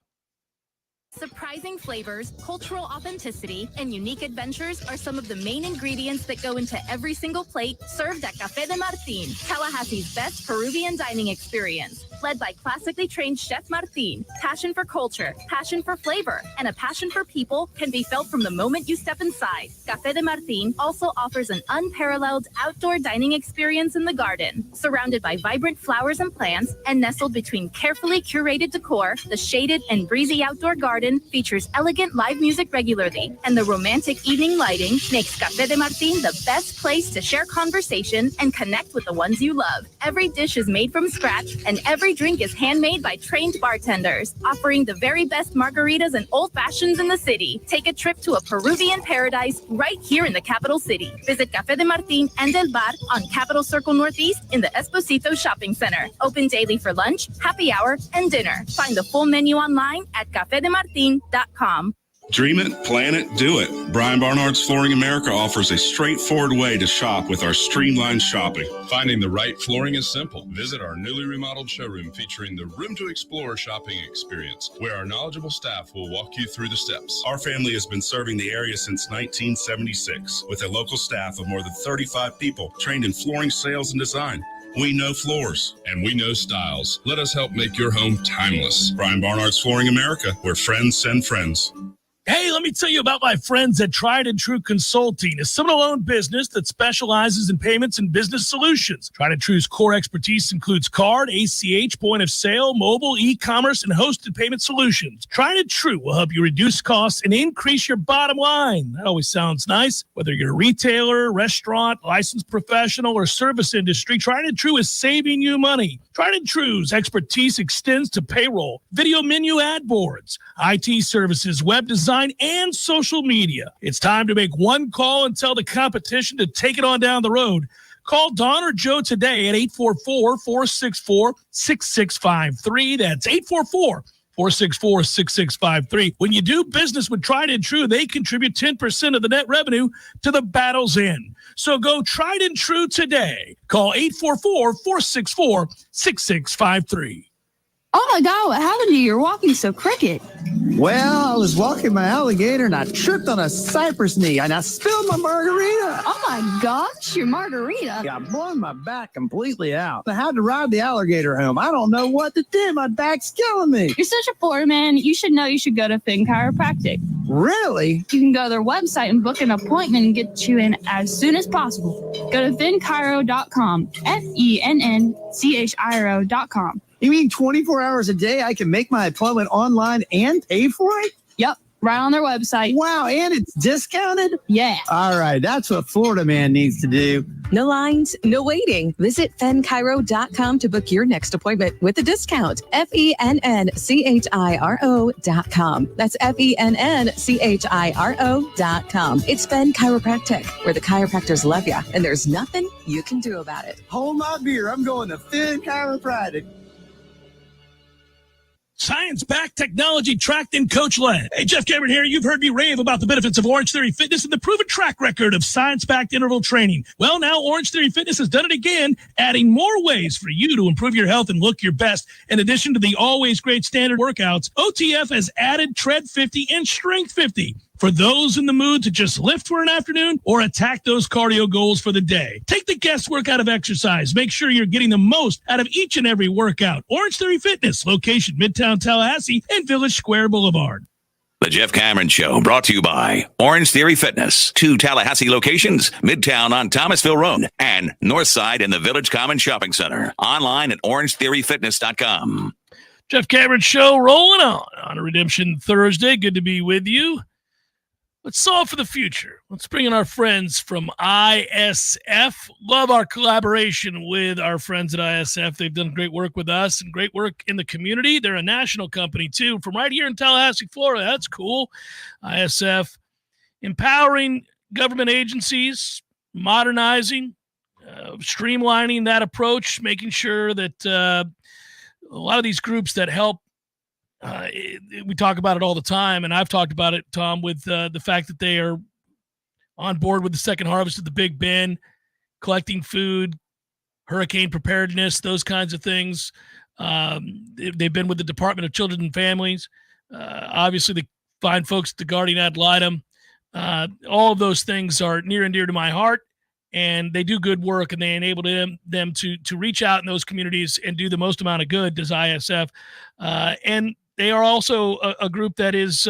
Surprising flavors, cultural authenticity, and unique adventures are some of the main ingredients that go into every single plate served at Café de Martin, Tallahassee's best Peruvian dining experience. Led by classically trained Chef Martin, passion for culture, passion for flavor, and a passion for people can be felt from the moment you step inside. Café de Martin also offers an unparalleled outdoor dining experience in the garden. Surrounded by vibrant flowers and plants and nestled between carefully curated decor, the shaded and breezy outdoor garden features elegant live music regularly, and the romantic evening lighting makes Café de Martin the best place to share conversation and connect with the ones you love. Every dish is made from scratch, and every drink is handmade by trained bartenders, offering the very best margaritas and old fashions in the city. Take a trip to a Peruvian paradise right here in the capital city. Visit Café de Martin and El Bar on Capitol Circle Northeast in the Esposito Shopping Center. Open daily for lunch, happy hour, and dinner. Find the full menu online at cafedemartin.com. Dream it, plan it, do it. Brian Barnard's Flooring America offers a straightforward way to shop with our streamlined shopping. Finding the right flooring is simple. Visit our newly remodeled showroom featuring the Room to Explore shopping experience, where our knowledgeable staff will walk you through the steps. Our family has been serving the area since 1976 with a local staff of more than 35 people trained in flooring sales and design. We know floors. And we know styles. Let us help make your home timeless. Brian Barnard's Flooring America, where friends send friends. Hey, let me tell you about my friends at Tried and True Consulting, a Seminole-owned business that specializes in payments and business solutions. Tried and True's core expertise includes card, ACH, point of sale, mobile, e-commerce, and hosted payment solutions. Tried and True will help you reduce costs and increase your bottom line. That always sounds nice. Whether you're a retailer, restaurant, licensed professional, or service industry, Tried and True is saving you money. Tried and True's expertise extends to payroll, video menu ad boards, IT services, web design, and social media. It's time to make one call and tell the competition to take it on down the road. Call Don or Joe today at 844-464-6653. That's 844-464-6653. When you do business with Tried and True, they contribute 10% of the net revenue to the battle's end. So go Tried and True today. Call 844-464-6653. Oh my God, what happened to you? You're walking so crooked. Well, I was walking my alligator and I tripped on a cypress knee and I spilled my margarita. Oh my gosh, your margarita. Yeah, I'm blowing my back completely out. I had to ride the alligator home. I don't know what to do. My back's killing me. You're such a Florida man. You should know you should go to Finn Chiropractic. Really? You can go to their website and book an appointment and get you in as soon as possible. Go to finnchiro.com, FENNCHIRO.com. You mean 24 hours a day I can make my appointment online and pay for it? Yep, right on their website. Wow, and it's discounted? Yeah. All right, that's what Florida man needs to do. No lines, no waiting. Visit FennChiro.com to book your next appointment with a discount. FENNCHIRO.com. That's FENNCHIRO.com. It's Fenn Chiropractic, where the chiropractors love you, and there's nothing you can do about it. Hold my beer. I'm going to Finn Chiropractic. Science-backed, technology-tracked, and coach-led. Hey, Jeff Cameron here. You've heard me rave about the benefits of Orange Theory Fitness and the proven track record of science-backed interval training. Well, now Orange Theory Fitness has done it again, adding more ways for you to improve your health and look your best. In addition to the always great standard workouts, OTF has added Tread 50 and Strength 50. For those in the mood to just lift for an afternoon or attack those cardio goals for the day. Take the guesswork out of exercise. Make sure you're getting the most out of each and every workout. Orange Theory Fitness, location Midtown Tallahassee and Village Square Boulevard. The Jeff Cameron Show, brought to you by Orange Theory Fitness. 2 Tallahassee locations, Midtown on Thomasville Road and Northside in the Village Common Shopping Center. Online at orangetheoryfitness.com. Jeff Cameron Show rolling on a Redemption Thursday. Good to be with you. Let's solve for the future. Let's bring in our friends from ISF. Love our collaboration with our friends at ISF. They've done great work with us and great work in the community. They're a national company, too, from right here in Tallahassee, Florida. That's cool. ISF, empowering government agencies, modernizing, streamlining that approach, making sure that a lot of these groups that help, we talk about it all the time, and I've talked about it, Tom, with the fact that they are on board with the second harvest of the Big Bend, collecting food, hurricane preparedness, those kinds of things. They've been with the Department of Children and Families. Obviously, the fine folks at the Guardian Ad Litem. All of those things are near and dear to my heart, and they do good work, and they enable them to reach out in those communities and do the most amount of good, does ISF. And they are also a group that is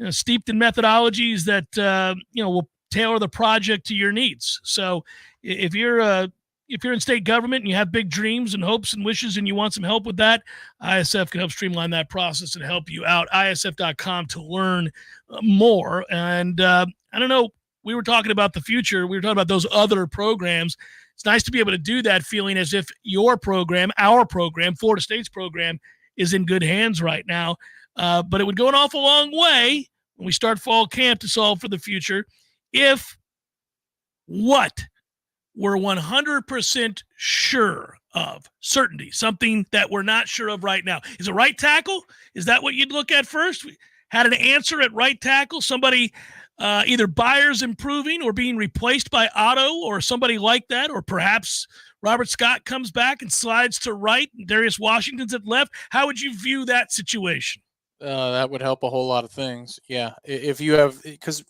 steeped in methodologies that will tailor the project to your needs. So if you're in state government and you have big dreams and hopes and wishes and you want some help with that, ISF can help streamline that process and help you out. ISF.com to learn more. And I don't know, we were talking about the future. We were talking about those other programs. It's nice to be able to do that, feeling as if your program, our program, Florida State's program, is in good hands right now. But it would go an awful long way when we start fall camp to solve for the future if what we're 100% sure of, certainty, something that we're not sure of right now. Is it right tackle? Is that what you'd look at first? We had an answer at right tackle, somebody either Byers improving or being replaced by Otto or somebody like that, or perhaps Robert Scott comes back and slides to right and Darius Washington's at left. How would you view that situation? That would help a whole lot of things. Yeah. If you have, because,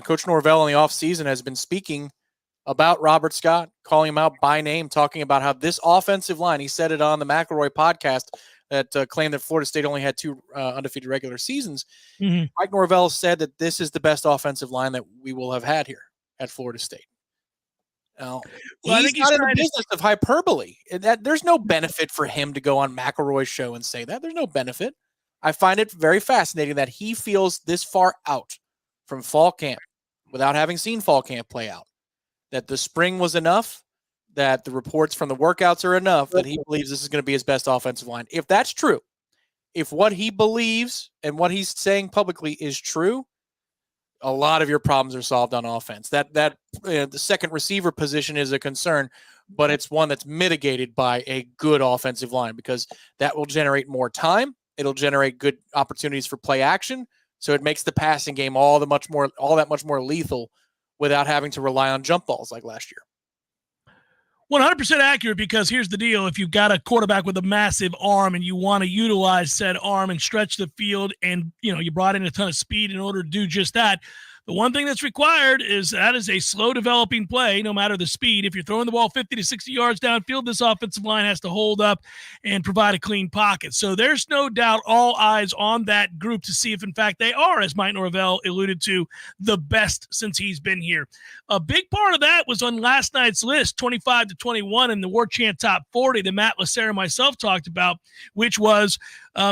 Coach Norvell in the offseason has been speaking about Robert Scott, calling him out by name, talking about how this offensive line, he said it on the McElroy podcast that claimed that Florida State only had 2 undefeated regular seasons. Mm-hmm. Mike Norvell said that this is the best offensive line that we will have had here at Florida State. Now, he's not in the business of hyperbole. There's no benefit for him to go on McElroy's show and say that. There's no benefit. I find it very fascinating that he feels this far out from fall camp without having seen fall camp play out, that the spring was enough, that the reports from the workouts are enough, that he believes this is going to be his best offensive line. If that's true, if what he believes and what he's saying publicly is true, a lot of your problems are solved on offense. The second receiver position is a concern, but it's one that's mitigated by a good offensive line because that will generate more time. It'll generate good opportunities for play action. So it makes the passing game all that much more lethal without having to rely on jump balls like last year. 100% accurate, because here's the deal. If you've got a quarterback with a massive arm and you want to utilize said arm and stretch the field, and you brought in a ton of speed in order to do just that, the one thing that's required is that is a slow developing play, no matter the speed. If you're throwing the ball 50 to 60 yards downfield, this offensive line has to hold up and provide a clean pocket. So there's no doubt all eyes on that group to see if, in fact, they are, as Mike Norvell alluded to, the best since he's been here. A big part of that was on last night's list, 25 to 21 in the Warchant Top 40 that Matt Lacerra and myself talked about, which was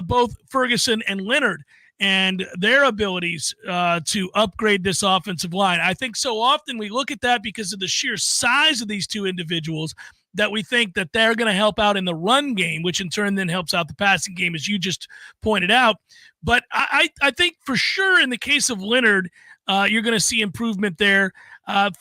both Ferguson and Leonard and their abilities to upgrade this offensive line. I think so often we look at that because of the sheer size of these two individuals that we think that they're going to help out in the run game, which in turn then helps out the passing game, as you just pointed out. But I think for sure in the case of Leonard, you're going to see improvement there.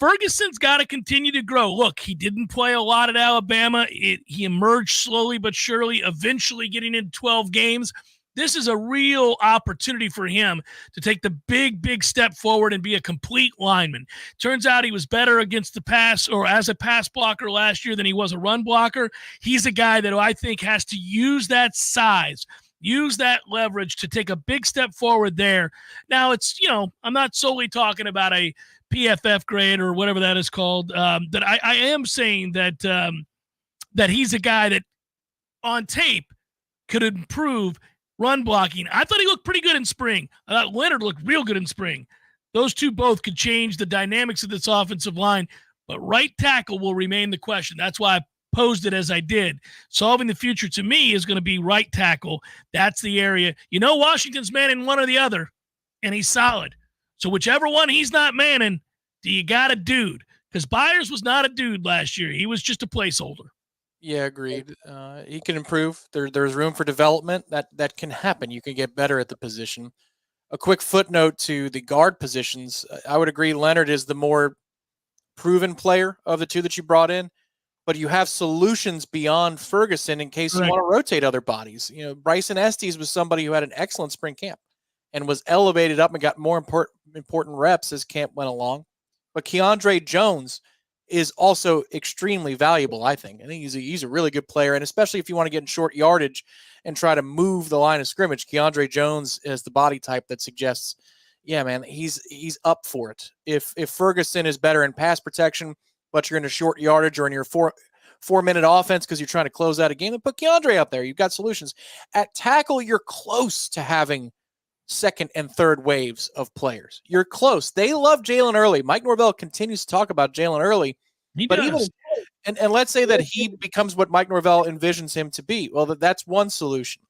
Ferguson's got to continue to grow. Look, he didn't play a lot at Alabama. He emerged slowly but surely, eventually getting into 12 games. This is a real opportunity for him to take the big step forward and be a complete lineman. Turns out he was better against the pass or as a pass blocker last year than he was a run blocker. He's a guy that I think has to use that size, use that leverage to take a big step forward there. Now, it's, I'm not solely talking about a PFF grade or whatever that is called. That I am saying that that he's a guy that on tape could improve run blocking. I thought he looked pretty good in spring. I thought Leonard looked real good in spring. Those two both could change the dynamics of this offensive line, but right tackle will remain the question. That's why I posed it as I did. Solving the future to me is going to be right tackle. That's the area. Washington's manning one or the other, and he's solid. So whichever one he's not manning, do you got a dude? Because Byers was not a dude last year. He was just a placeholder. Yeah, agreed. He can improve. There's room for development. That can happen. You can get better at the position. A quick footnote to the guard positions. I would agree Leonard is the more proven player of the two that you brought in, but you have solutions beyond Ferguson in case you want to rotate other bodies. Bryson Estes was somebody who had an excellent spring camp and was elevated up and got more important reps as camp went along. But Keandre Jones is also extremely valuable, I think. I think he's a really good player, and especially if you want to get in short yardage and try to move the line of scrimmage, Keandre Jones has the body type that suggests, yeah, man, he's up for it. If Ferguson is better in pass protection, but you're in a short yardage or in your four-minute offense because you're trying to close out a game, then put Keandre out there. You've got solutions. At tackle, you're close to having second and third waves of players. You're close. They love Jalen Early. Mike Norvell continues to talk about Jalen Early. He but does. Even and let's say that he becomes what Mike Norvell envisions him to be. Well, that's one solution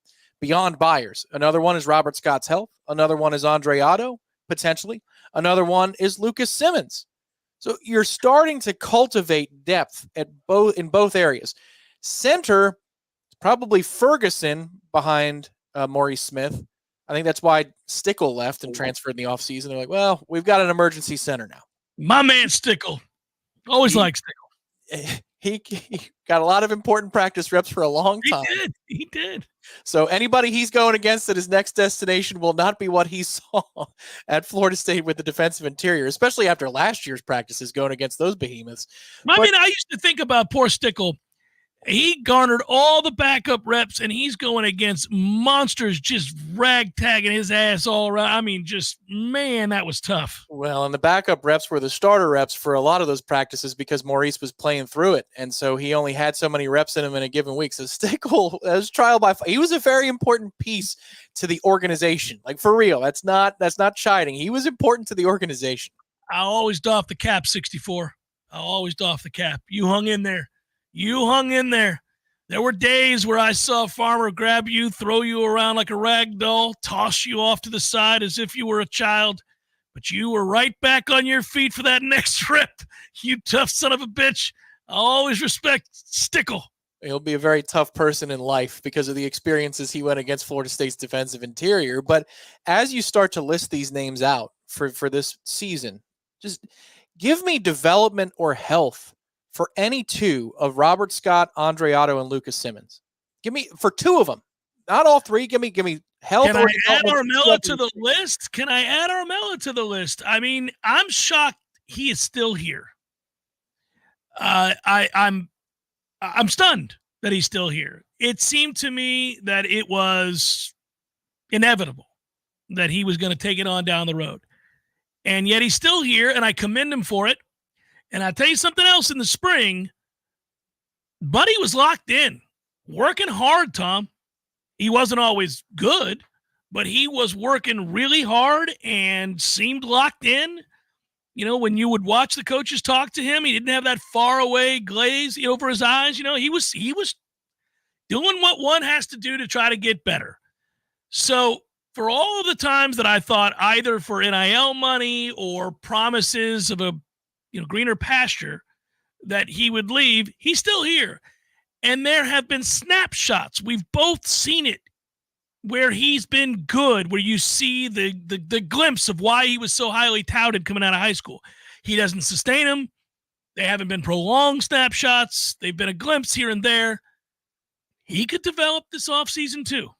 beyond Byers. Another one is Robert Scott's health. Another one is Andre Otto, potentially. Another one is Lucas Simmons. So you're starting to cultivate depth in both areas. Center, probably Ferguson behind Maurice Smith. I think that's why Stickle left and transferred in the offseason. They're like, well, we've got an emergency center now. My man Stickle. Always liked Stickle. He got a lot of important practice reps for a long time. He did. So anybody he's going against at his next destination will not be what he saw at Florida State with the defensive interior, especially after last year's practices going against those behemoths. I mean, I used to think about poor Stickle. He garnered all the backup reps, and he's going against monsters just ragtagging his ass all around. I mean, just, man, that was tough. Well, and the backup reps were the starter reps for a lot of those practices because Maurice was playing through it, and so he only had so many reps in him in a given week. So Stickle, as trial by fire, he was a very important piece to the organization. Like, for real, that's not chiding. He was important to the organization. I always doff the cap, 64. I always doff the cap. You hung in there. You hung in there. There were days where I saw a farmer grab you, throw you around like a rag doll, toss you off to the side as if you were a child, but you were right back on your feet for that next rip. You tough son of a bitch. I always respect Stickle. He'll be a very tough person in life because of the experiences he went against Florida State's defensive interior. But as you start to list these names out for this season, just give me development or health for any two of Robert Scott, Andre Otto, and Lucas Simmons. Give me for two of them, not all three. Give me health. Can I add Armella to the list? Can I add Armella to the list? I mean, I'm shocked he is still here. I'm stunned that he's still here. It seemed to me that it was inevitable that he was going to take it on down the road, and yet he's still here, and I commend him for it. And I'll tell you something else in the spring. Buddy was locked in, working hard, Tom. He wasn't always good, but he was working really hard and seemed locked in. You know, when you would watch the coaches talk to him, he didn't have that faraway glaze over his eyes. You know, he was doing what one has to do to try to get better. So for all of the times that I thought either for NIL money or promises of a greener pasture that he would leave, he's still here. And there have been snapshots. We've both seen it where he's been good, where you see the glimpse of why he was so highly touted coming out of high school. He doesn't sustain them. They haven't been prolonged snapshots. They've been a glimpse here and there. He could develop this offseason too.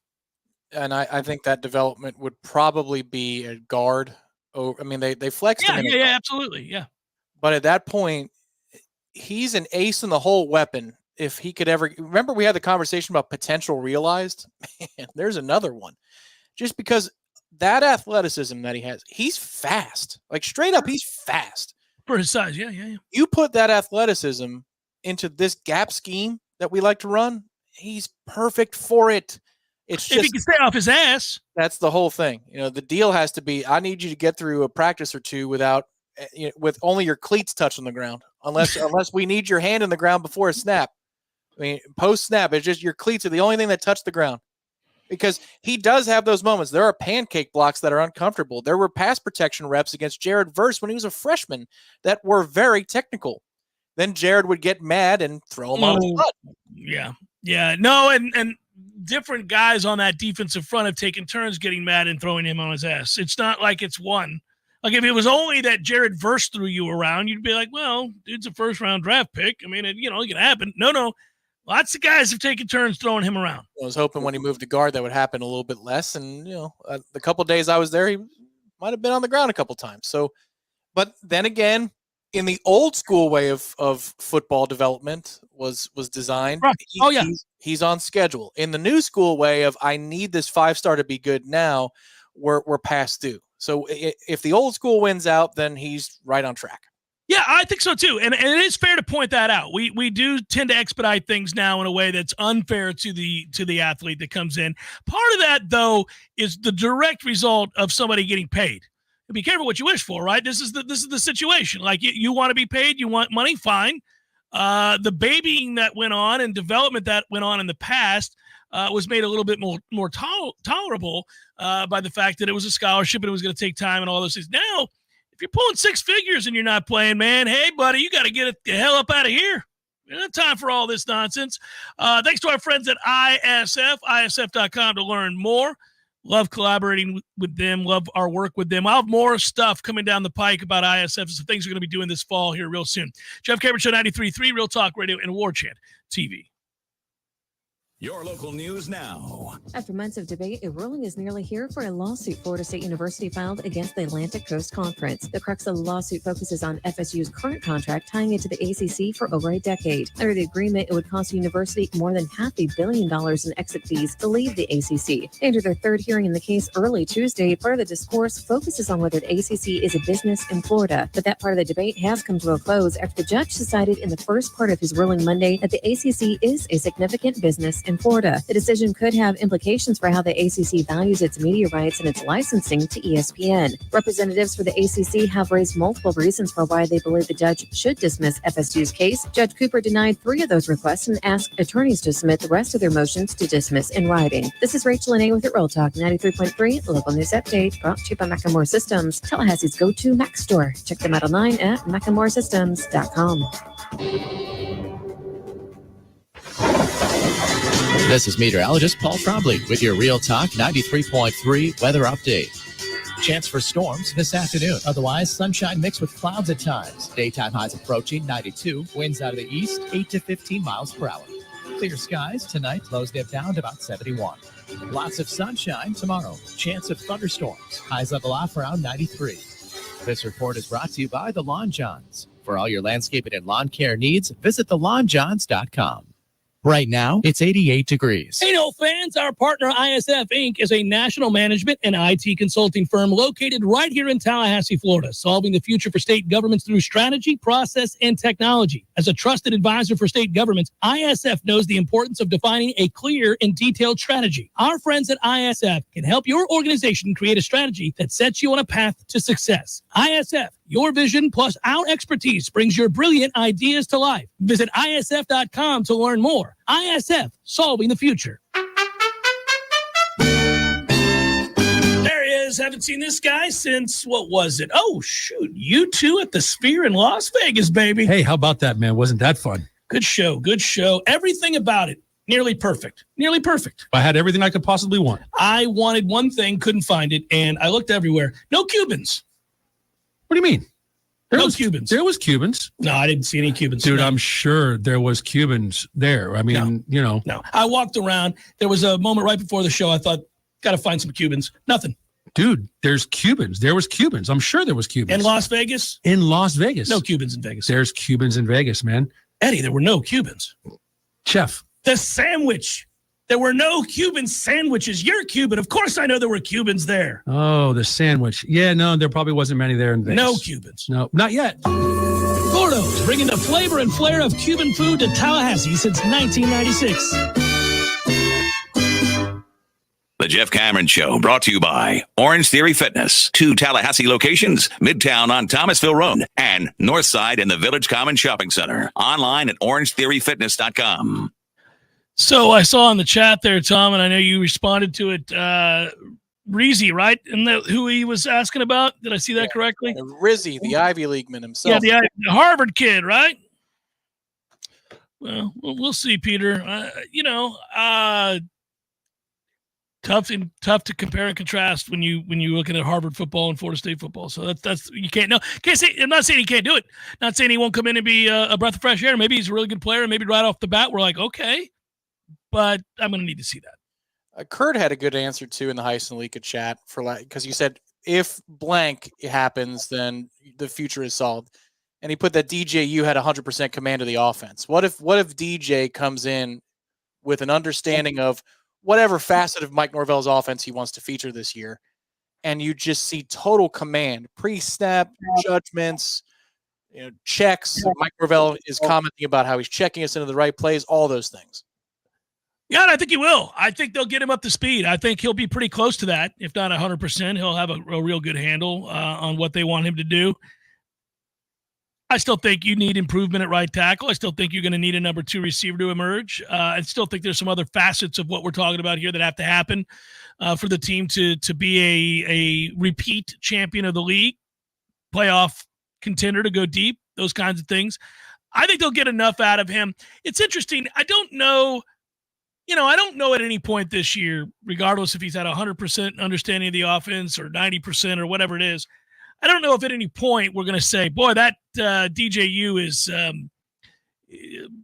And I think that development would probably be a guard. I mean, they flexed him. Yeah, absolutely. Yeah. But at that point, he's an ace in the hole weapon. If he could ever remember, we had the conversation about potential realized. Man, there's another one. Just because that athleticism that he has, he's fast. Like straight up, he's fast for his size. Yeah. You put that athleticism into this gap scheme that we like to run, he's perfect for it. It's just if he can stay off his ass. That's the whole thing. You know, the deal has to be: I need you to get through a practice or two with only your cleats touching the ground, unless we need your hand in the ground before a snap. I mean, post snap, it's just your cleats are the only thing that touch the ground, because he does have those moments. There are pancake blocks that are uncomfortable. There were pass protection reps against Jared Verse when he was a freshman that were very technical. Then Jared would get mad and throw him on his butt. Yeah. No, and different guys on that defensive front have taken turns getting mad and throwing him on his ass. It's not like it's one. Like, if it was only that Jared Verse threw you around, you'd be like, well, dude's a first-round draft pick. I mean, it can happen. No. Lots of guys have taken turns throwing him around. I was hoping when he moved to guard that would happen a little bit less. And, the couple of days I was there, he might have been on the ground a couple times. So, but then again, in the old school way of football development was designed. Right. He's on schedule. In the new school way of I need this 5-star to be good now, we're past due. So if the old school wins out, then he's right on track. Yeah, I think so too, and it is fair to point that out. We do tend to expedite things now in a way that's unfair to the athlete that comes in. Part of that, though, is the direct result of somebody getting paid. Be careful what you wish for, right? This is the situation. Like you want to be paid, you want money, fine. The babying that went on and development that went on in the past was made a little bit more tolerable by the fact that it was a scholarship and it was going to take time and all those things. Now, if you're pulling 6 figures and you're not playing, man, hey, buddy, you got to get the hell up out of here. We don't have time for all this nonsense. Thanks to our friends at ISF, ISF.com to learn more. Love collaborating with them. Love our work with them. I'll have more stuff coming down the pike about ISF. Some things we're going to be doing this fall here real soon. Jeff Cameron Show 93.3, Real Talk Radio, and Warchant TV. Your local news now. After months of debate, a ruling is nearly here for a lawsuit Florida State University filed against the Atlantic Coast Conference. The crux of the lawsuit focuses on FSU's current contract, tying it to the ACC for over a decade. Under the agreement, it would cost the university more than $500 million in exit fees to leave the ACC. They entered their third hearing in the case early Tuesday. Part of the discourse focuses on whether the ACC is a business in Florida, but that part of the debate has come to a close after the judge decided in the first part of his ruling Monday that the ACC is a significant business in Florida. The decision could have implications for how the ACC values its media rights and its licensing to ESPN. Representatives for the ACC have raised multiple reasons for why they believe the judge should dismiss FSU's case. Judge Cooper denied 3 of those requests and asked attorneys to submit the rest of their motions to dismiss in writing. This is Rachel Lene with your Real Talk 93.3 local news update, brought to you by Macklemore Systems, Tallahassee's go-to Mac store. Check them out online at MacklemoreSystems.com. This is meteorologist Paul Trombley with your Real Talk 93.3 weather update. Chance for storms this afternoon. Otherwise, sunshine mixed with clouds at times. Daytime highs approaching 92. Winds out of the east, 8 to 15 miles per hour. Clear skies tonight. Lows dip down to about 71. Lots of sunshine tomorrow. Chance of thunderstorms. Highs level off around 93. This report is brought to you by The Lawn Johns. For all your landscaping and lawn care needs, visit thelawnjohns.com. Right now, it's 88 degrees. Hey, no fans, our partner ISF Inc. is a national management and IT consulting firm located right here in Tallahassee, Florida, solving the future for state governments through strategy, process, and technology. As a trusted advisor for state governments, ISF knows the importance of defining a clear and detailed strategy. Our friends at ISF can help your organization create a strategy that sets you on a path to success. ISF, your vision plus our expertise brings your brilliant ideas to life. Visit ISF.com to learn more. ISF, solving the future. There he is. Haven't seen this guy since, what was it? Oh, shoot. U2 at the Sphere in Las Vegas, baby. Hey, how about that, man? Wasn't that fun? Good show. Good show. Everything about it. Nearly perfect. Nearly perfect. I had everything I could possibly want. I wanted one thing, couldn't find it, and I looked everywhere. No Cubans. What do you mean? No Cubans. There was Cubans. No, I didn't see any Cubans. Dude, no. I'm sure there was Cubans there. I mean, you know. No. I walked around. There was a moment right before the show. I thought, got to find some Cubans. Nothing. Dude, there's Cubans. There was Cubans. I'm sure there was Cubans. In Las Vegas? In Las Vegas. No Cubans in Vegas. There's Cubans in Vegas, man. Eddie, there were no Cubans. Chef. The sandwich. There were no Cuban sandwiches. You're Cuban. Of course I know there were Cubans there. Oh, the sandwich. Yeah, no, there probably wasn't many there in Vegas. No Cubans. No, not yet. Gordo's, bringing the flavor and flair of Cuban food to Tallahassee since 1996. The Jeff Cameron Show, brought to you by Orange Theory Fitness. 2 Tallahassee locations, Midtown on Thomasville Road and Northside in the Village Common Shopping Center. Online at orangetheoryfitness.com. So I saw in the chat there, Tom, and I know you responded to it. Rizzi, right? And who he was asking about? Did I see that correctly? Rizzi, the Ivy Leagueman himself. Yeah, the Harvard kid, right? Well, we'll see, Peter. Tough to compare and contrast when you're looking at Harvard football and Florida State football. So that's you can't say. I'm not saying he can't do it. Not saying he won't come in and be a breath of fresh air. Maybe he's a really good player, and maybe right off the bat we're like, okay. But I'm going to need to see that. Kurt had a good answer too in the Heisen League chat because you said if blank happens, then the future is solved. and he put that DJU had 100% command of the offense. What if DJ comes in with an understanding of whatever facet of Mike Norvell's offense he wants to feature this year, and you just see total command, pre-snap judgments, checks. Mike Norvell is commenting about how he's checking us into the right plays, all those things. Yeah, and I think he will. I think they'll get him up to speed. I think he'll be pretty close to that, if not 100%. He'll have a real good handle on what they want him to do. I still think you need improvement at right tackle. I still think you're going to need a number 2 receiver to emerge. I still think there's some other facets of what we're talking about here that have to happen for the team to be a repeat champion of the league, playoff contender to go deep, those kinds of things. I think they'll get enough out of him. It's interesting. I don't know at any point this year, regardless if he's at 100% understanding of the offense or 90% or whatever it is, I don't know if at any point we're going to say, boy, that DJU is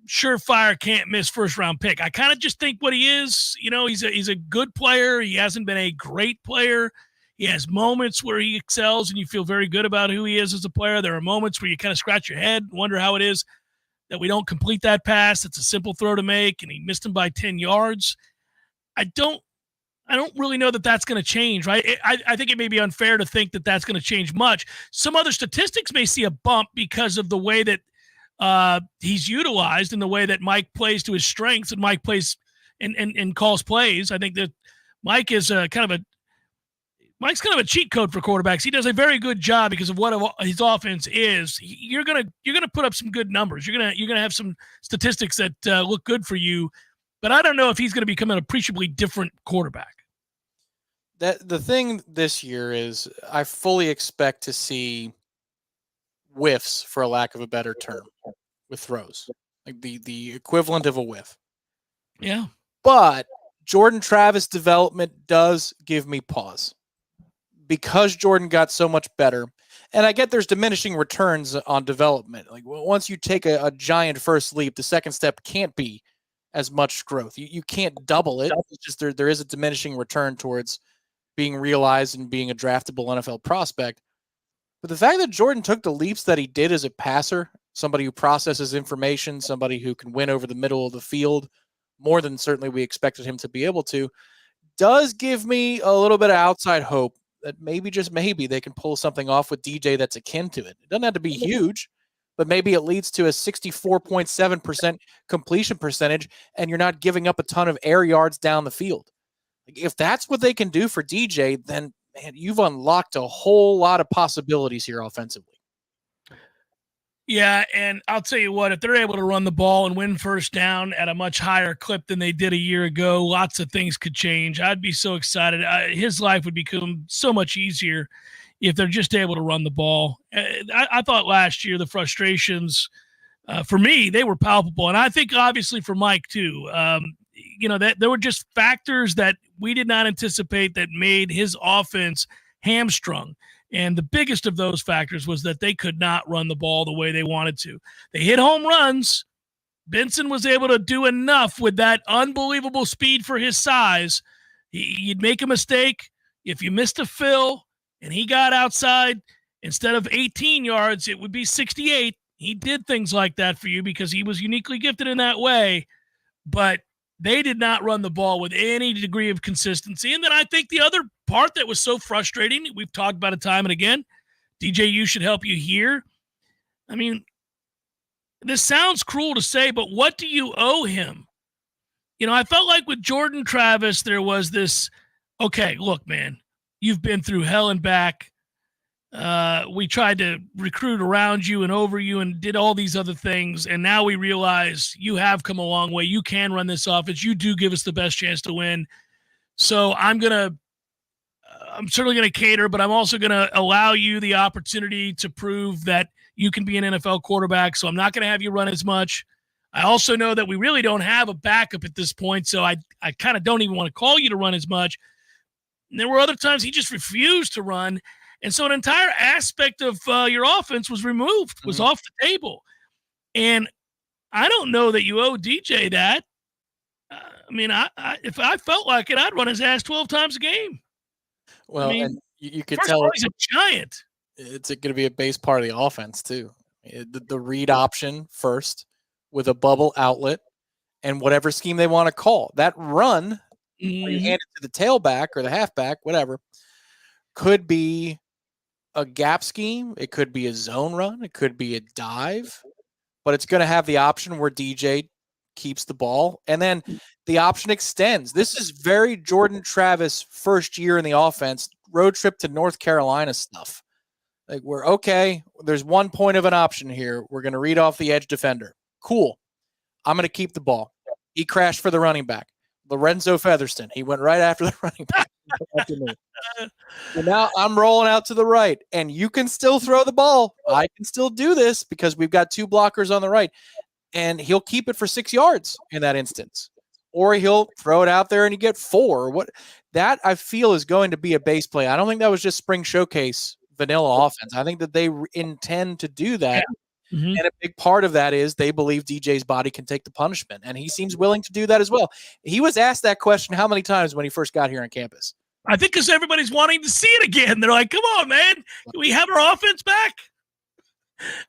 surefire, can't miss first-round pick. I kind of just think what he is, he's a good player. He hasn't been a great player. He has moments where he excels and you feel very good about who he is as a player. There are moments where you kind of scratch your head, wonder how it is that we don't complete that pass. It's a simple throw to make, and he missed him by 10 yards. I don't really know that that's going to change, right? I think it may be unfair to think that that's going to change much. Some other statistics may see a bump because of the way that he's utilized and the way that Mike plays to his strengths and Mike plays and calls plays. I think that Mike is Mike's kind of a cheat code for quarterbacks. He does a very good job because of what his offense is. You're gonna put up some good numbers. You're gonna have some statistics that look good for you, but I don't know if he's going to become an appreciably different quarterback. The thing this year is I fully expect to see whiffs, for a lack of a better term, with throws, like the equivalent of a whiff. Yeah, but Jordan Travis development does give me pause. Because Jordan got so much better, and I get there's diminishing returns on development. Like once you take a giant first leap, the second step can't be as much growth. You can't double it. It's just there is a diminishing return towards being realized and being a draftable NFL prospect. But the fact that Jordan took the leaps that he did as a passer, somebody who processes information, somebody who can win over the middle of the field, more than certainly we expected him to be able to, does give me a little bit of outside hope that maybe, just maybe, they can pull something off with DJ that's akin to it. It doesn't have to be huge, but maybe it leads to a 64.7% completion percentage, and you're not giving up a ton of air yards down the field. If that's what they can do for DJ, then, man, you've unlocked a whole lot of possibilities here offensively. Yeah, and I'll tell you what, if they're able to run the ball and win first down at a much higher clip than they did a year ago, lots of things could change. I'd be so excited. His life would become so much easier if they're just able to run the ball. I thought last year the frustrations, for me, they were palpable. And I think obviously for Mike too, that there were just factors that we did not anticipate that made his offense hamstrung. And the biggest of those factors was that they could not run the ball the way they wanted to. They hit home runs. Benson was able to do enough with that unbelievable speed for his size. You'd make a mistake. If you missed a fill and he got outside, instead of 18 yards, it would be 68. He did things like that for you because he was uniquely gifted in that way. But they did not run the ball with any degree of consistency. And then I think the other part that was so frustrating, we've talked about it time and again, DJU should help you here. I mean, this sounds cruel to say, but what do you owe him? I felt like with Jordan Travis, there was this, okay, look, man, you've been through hell and back. We tried to recruit around you and over you and did all these other things. And now we realize you have come a long way. You can run this offense. You do give us the best chance to win. So I'm certainly going to cater, but I'm also going to allow you the opportunity to prove that you can be an NFL quarterback. So I'm not going to have you run as much. I also know that we really don't have a backup at this point. So I kind of don't even want to call you to run as much. And there were other times he just refused to run. And so an entire aspect of your offense was removed, was off the table. And I don't know that you owe DJ that. If I felt like it, I'd run his ass 12 times a game. Well, and you could first tell of all, he's a giant. It's going to be a base part of the offense too. the read option first with a bubble outlet and whatever scheme they want to call. That run, where you hand it to the tailback or the halfback, whatever, could be a gap scheme. It could be a zone run. It could be a dive, but it's going to have the option where DJ keeps the ball. And then the option extends. This is very Jordan Travis first year in the offense, road trip to North Carolina stuff. Like, we're okay. There's 1 point of an option here. We're going to read off the edge defender. Cool. I'm going to keep the ball. He crashed for the running back. Lorenzo Featherston. He went right after the running back. So now I'm rolling out to the right, and you can still throw the ball. I can still do this because we've got 2 blockers on the right, and he'll keep it for 6 yards in that instance, or he'll throw it out there and you get 4. What that I feel is going to be a base play. I don't think that was just spring showcase vanilla offense. I think that they intend to do that. Yeah. And a big part of that is they believe DJ's body can take the punishment, and he seems willing to do that as well. He was asked that question how many times when he first got here on campus? I think because everybody's wanting to see it again. They're like, come on, man. Can we have our offense back?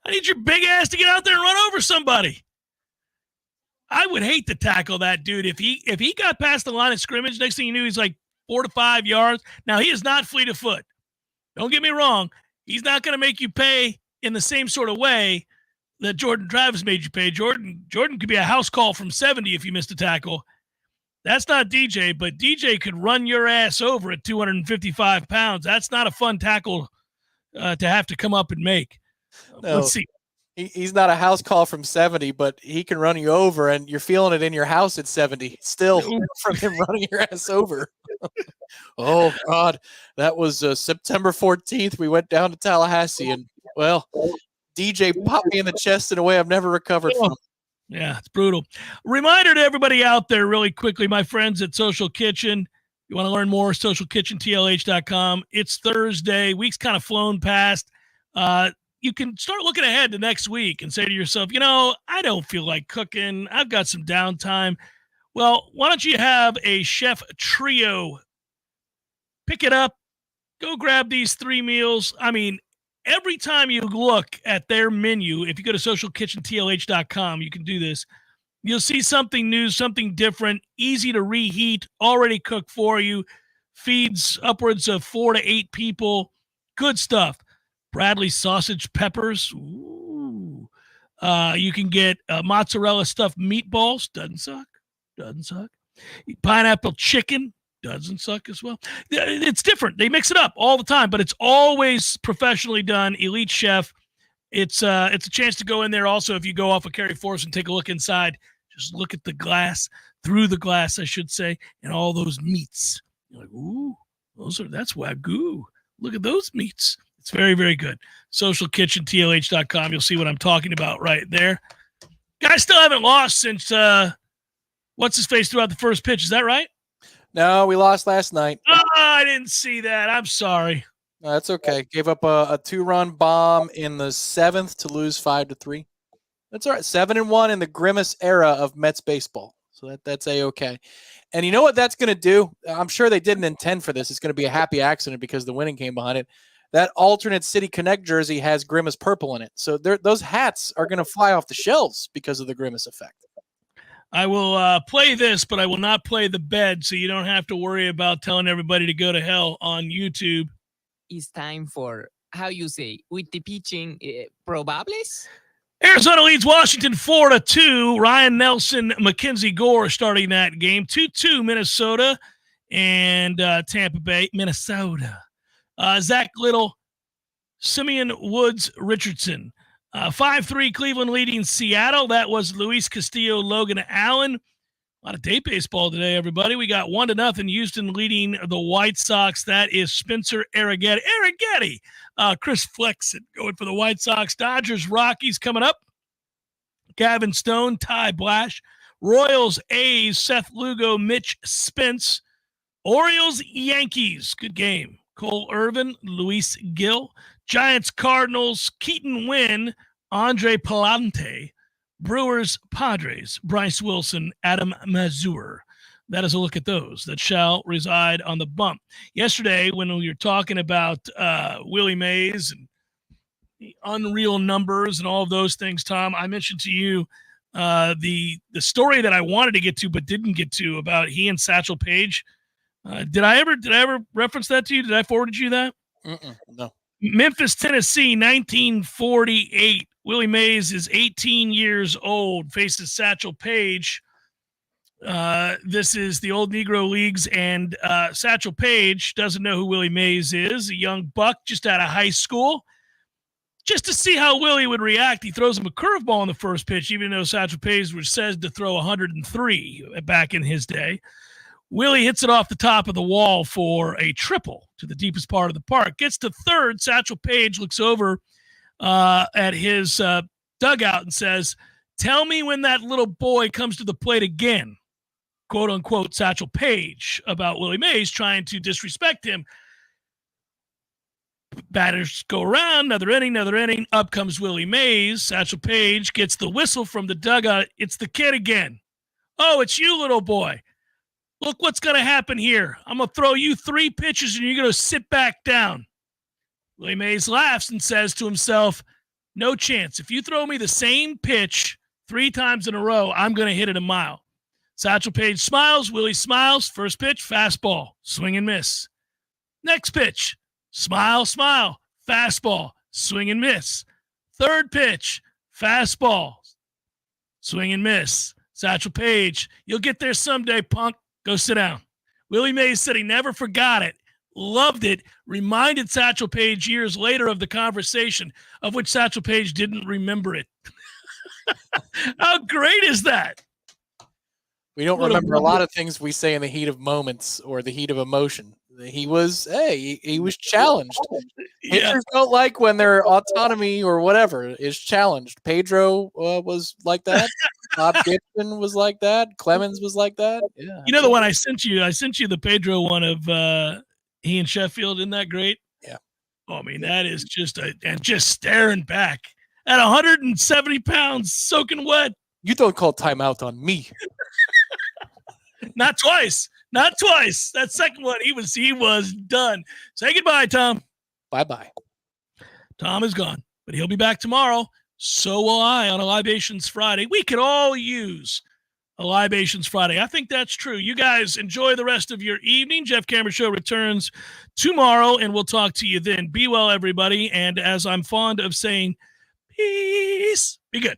I need your big ass to get out there and run over somebody. I would hate to tackle that dude. If he got past the line of scrimmage, next thing you knew, he's like 4 to 5 yards. Now, he is not fleet of foot. Don't get me wrong. He's not going to make you pay in the same sort of way that Jordan Travis made you pay. Jordan could be a house call from 70 if you missed a tackle. That's not DJ, but DJ could run your ass over at 255 pounds. That's not a fun tackle to have to come up and make. No, let's see. He's not a house call from 70, but he can run you over, and you're feeling it in your house at 70 still from him running your ass over. Oh, God. That was September 14th. We went down to Tallahassee, and, well, DJ popped me in the chest in a way I've never recovered from. Yeah, it's brutal. Reminder to everybody out there really quickly, my friends at Social Kitchen. You want to learn more, socialkitchentlh.com. It's Thursday. Week's kind of flown past. You can start looking ahead to next week and say to yourself, I don't feel like cooking. I've got some downtime. Well, why don't you have a chef trio? Pick it up. Go grab these 3 meals. I mean, every time you look at their menu, if you go to socialkitchentlh.com, you can do this. You'll see something new, something different, easy to reheat, already cooked for you, feeds upwards of 4 to 8 people. Good stuff. Bradley sausage peppers. Ooh. You can get mozzarella stuffed meatballs. Doesn't suck. Pineapple chicken. Doesn't suck as well. It's different. They mix it up all the time, but it's always professionally done. Elite chef. It's a chance to go in there. Also, if you go off of Carry Force and take a look inside, just look at the glass, through the glass, I should say, and all those meats. You're like, ooh, that's Wagyu. Look at those meats. It's very, very good. Socialkitchentlh.com. You'll see what I'm talking about right there. Guys still haven't lost since what's-his-face throughout the first pitch. Is that right? No, we lost last night. Oh, I didn't see that. I'm sorry. No, that's okay. Gave up a 2-run bomb in the 7th to lose 5-3. That's all right. 7-1 in the grimace era of Mets baseball. So that's A-okay. And you know what that's going to do? I'm sure they didn't intend for this. It's going to be a happy accident because the winning came behind it. That alternate City Connect jersey has Grimace purple in it. So those hats are going to fly off the shelves because of the Grimace effect. I will play this, but I will not play the bed, so you don't have to worry about telling everybody to go to hell on YouTube. It's time for, how you say, with the pitching probables? Arizona leads Washington 4-2. Ryan Nelson, Mackenzie Gore starting that game. 2-2 Minnesota and Tampa Bay, Minnesota. Zach Little, Simeon Woods Richardson. 5-3 Cleveland leading Seattle. That was Luis Castillo, Logan Allen. A lot of day baseball today, everybody. We got 1-0 Houston leading the White Sox. That is Spencer Arrighetti. Chris Flexen going for the White Sox. Dodgers, Rockies coming up. Gavin Stone, Ty Blash. Royals, A's, Seth Lugo, Mitch Spence. Orioles, Yankees. Good game. Cole Irvin, Luis Gill. Giants, Cardinals, Keaton Wynn, Andre Palante. Brewers, Padres, Bryce Wilson, Adam Mazur. That is a look at those that shall reside on the bump. Yesterday, when we were talking about Willie Mays and the unreal numbers and all of those things, Tom. I mentioned to you the story that I wanted to get to but didn't get to about he and Satchel Paige. Did I ever reference that to you? Did I forward you that? No. Memphis, Tennessee, 1948. Willie Mays is 18 years old, faces Satchel Paige. This is the old Negro Leagues, and Satchel Paige doesn't know who Willie Mays is, a young buck just out of high school. Just to see how Willie would react, he throws him a curveball on the first pitch, even though Satchel Paige was said to throw 103 back in his day. Willie hits it off the top of the wall for a triple to the deepest part of the park. Gets to third. Satchel Paige looks over at his dugout and says, "Tell me when that little boy comes to the plate again." Quote unquote, Satchel Paige about Willie Mays trying to disrespect him. Batters go around, another inning. Up comes Willie Mays. Satchel Paige gets the whistle from the dugout. It's the kid again. "Oh, it's you, little boy. Look what's going to happen here. I'm going to throw you 3 pitches and you're going to sit back down." Willie Mays laughs and says to himself, "No chance. If you throw me the same pitch 3 times in a row, I'm going to hit it a mile." Satchel Paige smiles. Willie smiles. First pitch, fastball, swing and miss. Next pitch, smile, fastball, swing and miss. Third pitch, fastball, swing and miss. Satchel Paige, "You'll get there someday, punk. Go sit down." Willie Mays said he never forgot it, loved it, reminded Satchel Paige years later of the conversation, of which Satchel Paige didn't remember it. How great is that? We don't remember a lot of things we say in the heat of moments or the heat of emotion. He was challenged. Pitchers don't like when their autonomy or whatever is challenged. Pedro was like that. Bob Gibson was like that. Clemens was like that. Yeah. You know the one I sent you? I sent you the Pedro one of he and Sheffield. Isn't that great? Yeah. Oh, I mean, that is just just staring back at 170 pounds, soaking wet. You don't call timeout on me. Not twice. That second one, he was done. Say goodbye, Tom. Bye-bye. Tom is gone, but he'll be back tomorrow. So will I on a Libations Friday. We could all use a Libations Friday. I think that's true. You guys enjoy the rest of your evening. Jeff Cameron Show returns tomorrow, and we'll talk to you then. Be well, everybody. And as I'm fond of saying, peace. Be good.